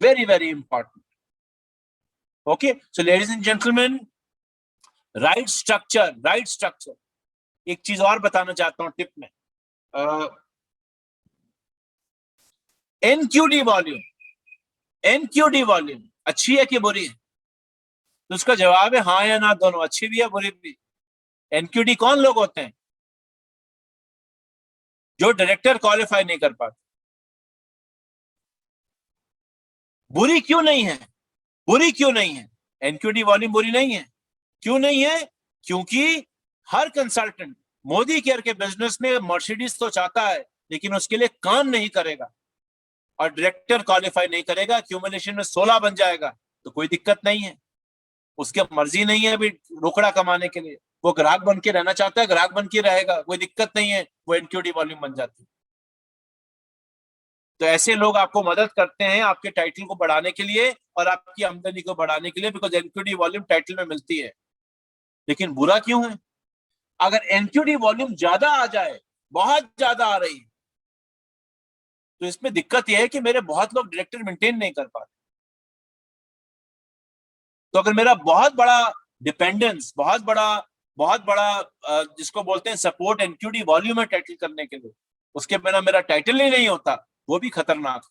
Very very important. Okay, so ladies and gentleman, right structure, right structure. एक चीज और बताना चाहता हूं टिप में, एनक्यूडी वॉल्यूम, एनक्यूडी वॉल्यूम अच्छी है कि बुरी है? तो उसका जवाब है हाँ या ना दोनों, अच्छी भी है बुरी भी। एनक्यूडी कौन लोग होते हैं? जो डायरेक्टर क्वालिफाई नहीं कर पाते। बुरी क्यों नहीं है? बुरी क्यों नहीं है? एनक्यूडी वॉल्यूम बुरी नहीं है। क्यों नहीं है? क्योंकि हर कंसल्टेंट मोदी केयर के बिजनेस में मर्सिडीज तो चाहता है, लेकिन उसके लिए काम नहीं करेगा और डायरेक्टर क्वालिफाई नहीं करेगा, क्यूमुलेशन में 16 बन जाएगा तो कोई दिक्कत नहीं है। उसकी मर्जी नहीं है अभी रोकड़ा कमाने के लिए, वो ग्राहक बन के रहना चाहता है, ग्राहक बन के रहेगा, कोई दिक्कत नहीं है, वो एनक्यूडी वॉल्यूम बन जाती है। तो ऐसे लोग आपको मदद करते हैं आपके टाइटल को बढ़ाने के लिए और आपकी आमदनी को बढ़ाने के लिए, बिकॉज एनक्यूडी वॉल्यूम टाइटल में मिलती है। लेकिन बुरा क्यों है? अगर एनक्यूडी वॉल्यूम ज्यादा आ जाए, बहुत ज्यादा आ रही है, तो इसमें दिक्कत यह है कि मेरे बहुत लोग डायरेक्टर मेंटेन नहीं कर पाते। तो अगर मेरा बहुत बड़ा डिपेंडेंस, बहुत बड़ा जिसको बोलते हैं सपोर्ट एनक्यूडी वॉल्यूम है टाइटल करने के लिए, उसके बिना मेरा टाइटल ही नहीं होता, वो भी खतरनाक।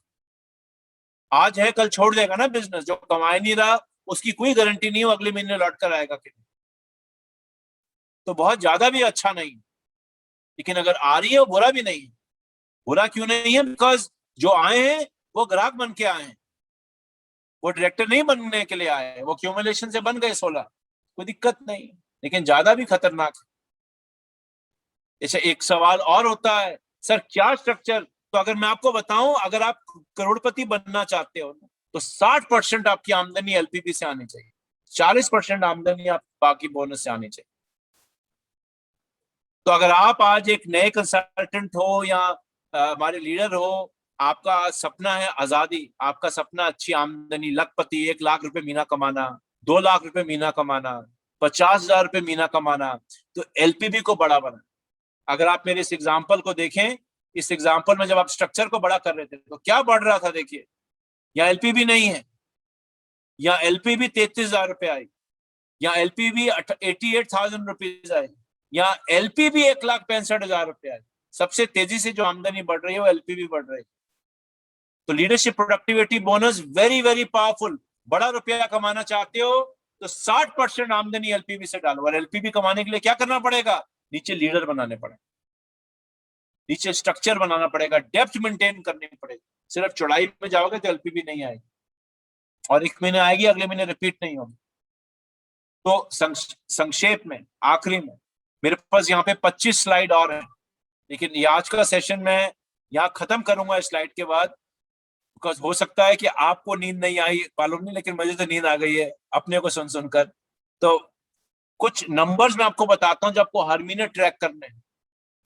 आज है कल छोड़ देगा ना बिजनेस, जो कमा नहीं रहा उसकी कोई गारंटी नहीं हो अगले महीने लौट कर आएगा कि नहीं। तो बहुत ज्यादा भी अच्छा नहीं, लेकिन अगर आ रही है वो बुरा भी नहीं है। बुरा क्यों नहीं है? बिकॉज जो आए हैं वो ग्राहक बन के आए हैं, वो डायरेक्टर नहीं बनने के लिए आए हैं, वो क्यूमुलेशन से बन गए 16, कोई दिक्कत नहीं। लेकिन ज्यादा भी खतरनाक है। जैसे एक सवाल और होता है, सर क्या स्ट्रक्चर? तो अगर मैं आपको बताऊं, अगर आप करोड़पति बनना चाहते हो तो 60% आपकी आमदनी एलपीपी से आनी चाहिए, 40% आमदनी आप बाकी बोनस से आनी चाहिए। तो अगर आप आज एक नए कंसल्टेंट हो या हमारे लीडर हो, आपका सपना है आजादी, आपका सपना अच्छी आमदनी, लखपति, 1 लाख रुपए महीना कमाना, 2 लाख रुपए महीना कमाना, 50,000 रुपए महीना कमाना, तो एलपीबी को बड़ा बना। अगर आप मेरे इस एग्जाम्पल को देखें, इस एग्जाम्पल में जब आप स्ट्रक्चर को बड़ा कर रहे थे तो क्या बढ़ रहा था? देखिए, यहाँ एलपीबी नहीं है, यहाँ एलपीबी 33,000 रुपए आई, यहाँ एलपीबी 88,000 रुपीज आई, यहाँ एलपीबी 1,65,000 रुपए आई। सबसे तेजी से जो आमदनी बढ़ रही है वो एलपीबी बढ़ रही है। तो leadership productivity bonus very very powerful. बड़ा रुपया कमाना चाहते हो तो 60% आमदनी एलपीबी से डालो, और एलपीबी कमाने के लिए क्या करना पड़ेगा? नीचे लीडर बनाने पड़ेगा, नीचे स्ट्रक्चर बनाना पड़ेगा, डेप्थ मेंटेन करनी पड़ेगी। सिर्फ चौड़ाई में जाओगे तो एलपीबी नहीं आएगी, और एक महीने आएगी अगले महीने रिपीट नहीं होगी। तो संक्षेप में, आखिरी में, मेरे पास यहाँ पे 25 स्लाइड और हैं, लेकिन ये आज का सेशन मैं यहाँ खत्म करूंगा इस स्लाइड के बाद, बिकॉज हो सकता है कि आपको नींद नहीं आई, मालूम नहीं, लेकिन मुझे तो नींद आ गई है अपने को सुन सुनकर। तो कुछ नंबर्स मैं आपको बताता हूँ जो आपको हर महीने ट्रैक करने हैं।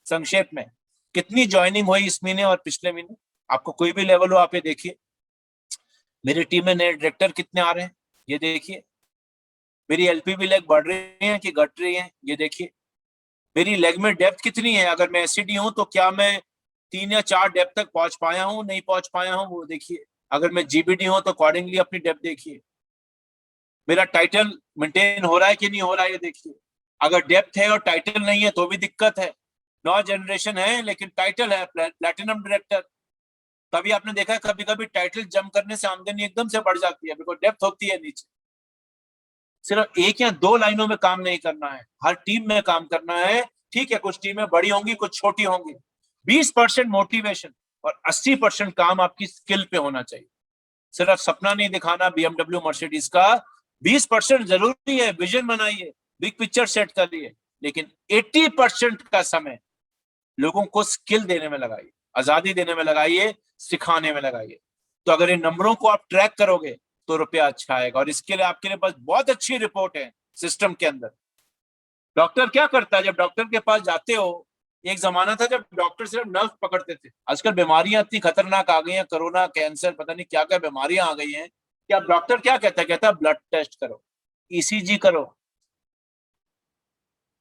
संक्षेप में, कितनी ज्वाइनिंग हुई इस महीने और पिछले महीने, आपको कोई भी लेवल हो आप ये देखिए। मेरी टीम में नए डायरेक्टर कितने आ रहे हैं ये देखिए। मेरी एलपीबी लेग बढ़ रही है कि घट रही है ये देखिए। मेरी लेग में डेप्थ कितनी है, अगर मैं एससीडी हूं तो क्या मैं 3 या 4 डेप्थ तक पहुंच पाया हूं, नहीं पहुंच पाया हूं वो देखिए। अगर मैं जीबीडी हूं तो अकॉर्डिंगली अपनी डेप्थ देखिए। मेरा टाइटल मेंटेन हो रहा है कि नहीं हो रहा है ये देखिए। अगर डेप्थ है और टाइटल नहीं है तो भी दिक्कत है। नौ जनरेशन है लेकिन टाइटल है प्लैटिनम डायरेक्टर। तभी आपने देखा है कभी कभी टाइटल जंप करने से आमदनी एकदम से बढ़ जाती है, बिकॉज डेप्थ होती है नीचे। सिर्फ एक या दो लाइनों में काम नहीं करना है, हर टीम में काम करना है। ठीक है, कुछ टीमें बड़ी होंगी, कुछ छोटी होंगी। 20% मोटिवेशन और 80% काम आपकी स्किल पे होना चाहिए। सिर्फ सपना नहीं दिखाना बीएमडब्ल्यू मर्सिडीज का। 20% जरूरी है, विजन बनाइए, बिग पिक्चर सेट करिए, लेकिन 80% का समय लोगों को स्किल देने में लगाइए, आजादी देने में लगाइए, सिखाने में लगाइए। तो अगर इन नंबरों को आप ट्रैक करोगे तो रुपया अच्छा आएगा। और इसके लिए आपके लिए पास बहुत अच्छी रिपोर्ट है सिस्टम के अंदर। डॉक्टर क्या करता है, जब डॉक्टर के पास जाते हो, एक जमाना था जब डॉक्टर सिर्फ नर्व पकड़ते थे। आजकल बीमारियां इतनी खतरनाक आ गई हैं, कोरोना, कैंसर, पता नहीं क्या क्या बीमारियां आ गई हैं कि अब डॉक्टर क्या कहता है, कहता है ब्लड टेस्ट करो, ईसीजी करो।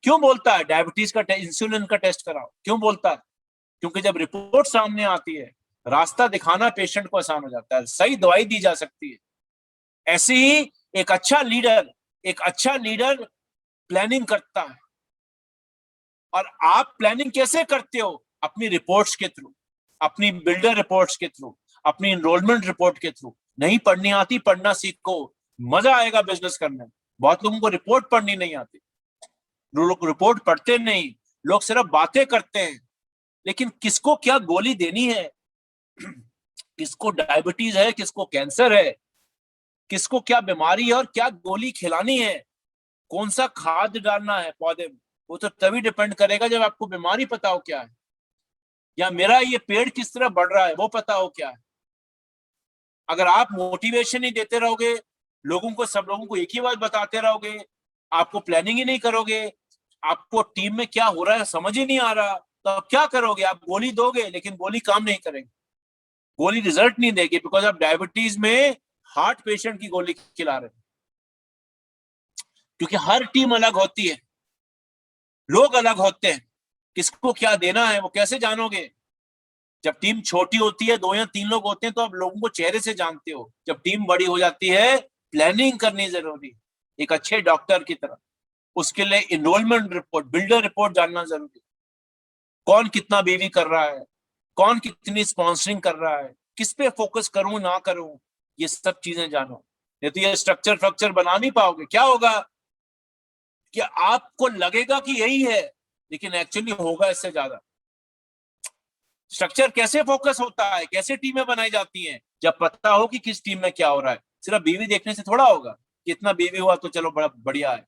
क्यों बोलता है डायबिटीज का इंसुलिन का टेस्ट कराओ, क्यों बोलता है? क्योंकि जब रिपोर्ट सामने आती है, रास्ता दिखाना पेशेंट को आसान हो जाता है, सही दवाई दी जा सकती है। ऐसे ही एक अच्छा लीडर प्लानिंग करता है। और आप प्लानिंग कैसे करते हो? अपनी रिपोर्ट्स के थ्रू, अपनी बिल्डर रिपोर्ट्स के थ्रू, अपनी इनरोलमेंट रिपोर्ट के थ्रू। नहीं पढ़नी आती, पढ़ना सीखो, मजा आएगा बिजनेस करने में। बहुत लोगों को रिपोर्ट पढ़नी नहीं आती, लोग रिपोर्ट पढ़ते नहीं, लोग सिर्फ बातें करते हैं। लेकिन किसको क्या गोली देनी है, किसको डायबिटीज है, किसको कैंसर है, किसको क्या बीमारी है और क्या गोली खिलानी है, कौन सा खाद डालना है पौधे में, वो तो तभी डिपेंड करेगा जब आपको बीमारी पता हो क्या है, या मेरा ये पेड़ किस तरह बढ़ रहा है वो पता हो क्या है। अगर आप मोटिवेशन ही देते रहोगे लोगों को, सब लोगों को एक ही बात बताते रहोगे, आपको प्लानिंग ही नहीं करोगे, आपको टीम में क्या हो रहा है समझ ही नहीं आ रहा, तो आप क्या करोगे? आप गोली दोगे लेकिन गोली काम नहीं करेगी, गोली रिजल्ट नहीं देगी, बिकॉज आप डायबिटीज में हार्ट पेशेंट की गोली खिला रहे हैं। क्योंकि हर टीम अलग होती है, लोग अलग होते हैं, किसको क्या देना है वो कैसे जानोगे? जब टीम छोटी होती है, 2 या 3 लोग होते हैं, तो आप लोगों को चेहरे से जानते हो। जब टीम बड़ी हो जाती है, प्लानिंग करनी जरूरी, एक अच्छे डॉक्टर की तरह। उसके लिए इनरोलमेंट रिपोर्ट, बिल्डर रिपोर्ट जानना जरूरी। कौन कितना बीवी कर रहा है, कौन कितनी स्पॉन्सरिंग कर रहा है, किस पे फोकस करूं ना करूं, ये सब चीजें जानो। नहीं तो ये स्ट्रक्चर बना नहीं पाओगे। क्या होगा कि आपको लगेगा कि यही है, लेकिन एक्चुअली होगा इससे ज्यादा। स्ट्रक्चर कैसे फोकस होता है, कैसे टीमें बनाई जाती हैं? जब पता हो कि किस टीम में क्या हो रहा है। सिर्फ बीवी देखने से थोड़ा होगा, कितना बीवी हुआ तो चलो बड़ा बढ़िया है।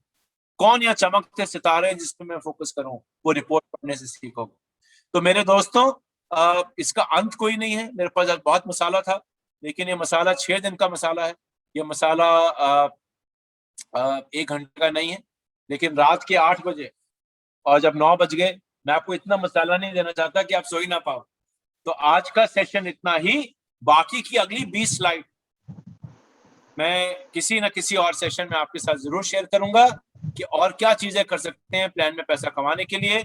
कौन या चमकते सितारे हैं जिस पे मैं फोकस करूं, वो रिपोर्ट पढ़ने से सीखोगे। तो मेरे दोस्तों, इसका अंत कोई नहीं है। मेरे पास आज बहुत मसाला था, लेकिन ये मसाला 6 दिन का मसाला है। ये मसाला 1 घंटे का नहीं है। लेकिन रात के 8 बजे और जब 9 बज गए, मैं आपको इतना मसाला नहीं देना चाहता कि आप सो ही ना पाओ। तो आज का सेशन इतना ही। बाकी की अगली 20 स्लाइड मैं किसी ना किसी और सेशन में आपके साथ जरूर शेयर करूंगा कि और क्या चीजें कर सकते हैं प्लान में पैसा कमाने के लिए।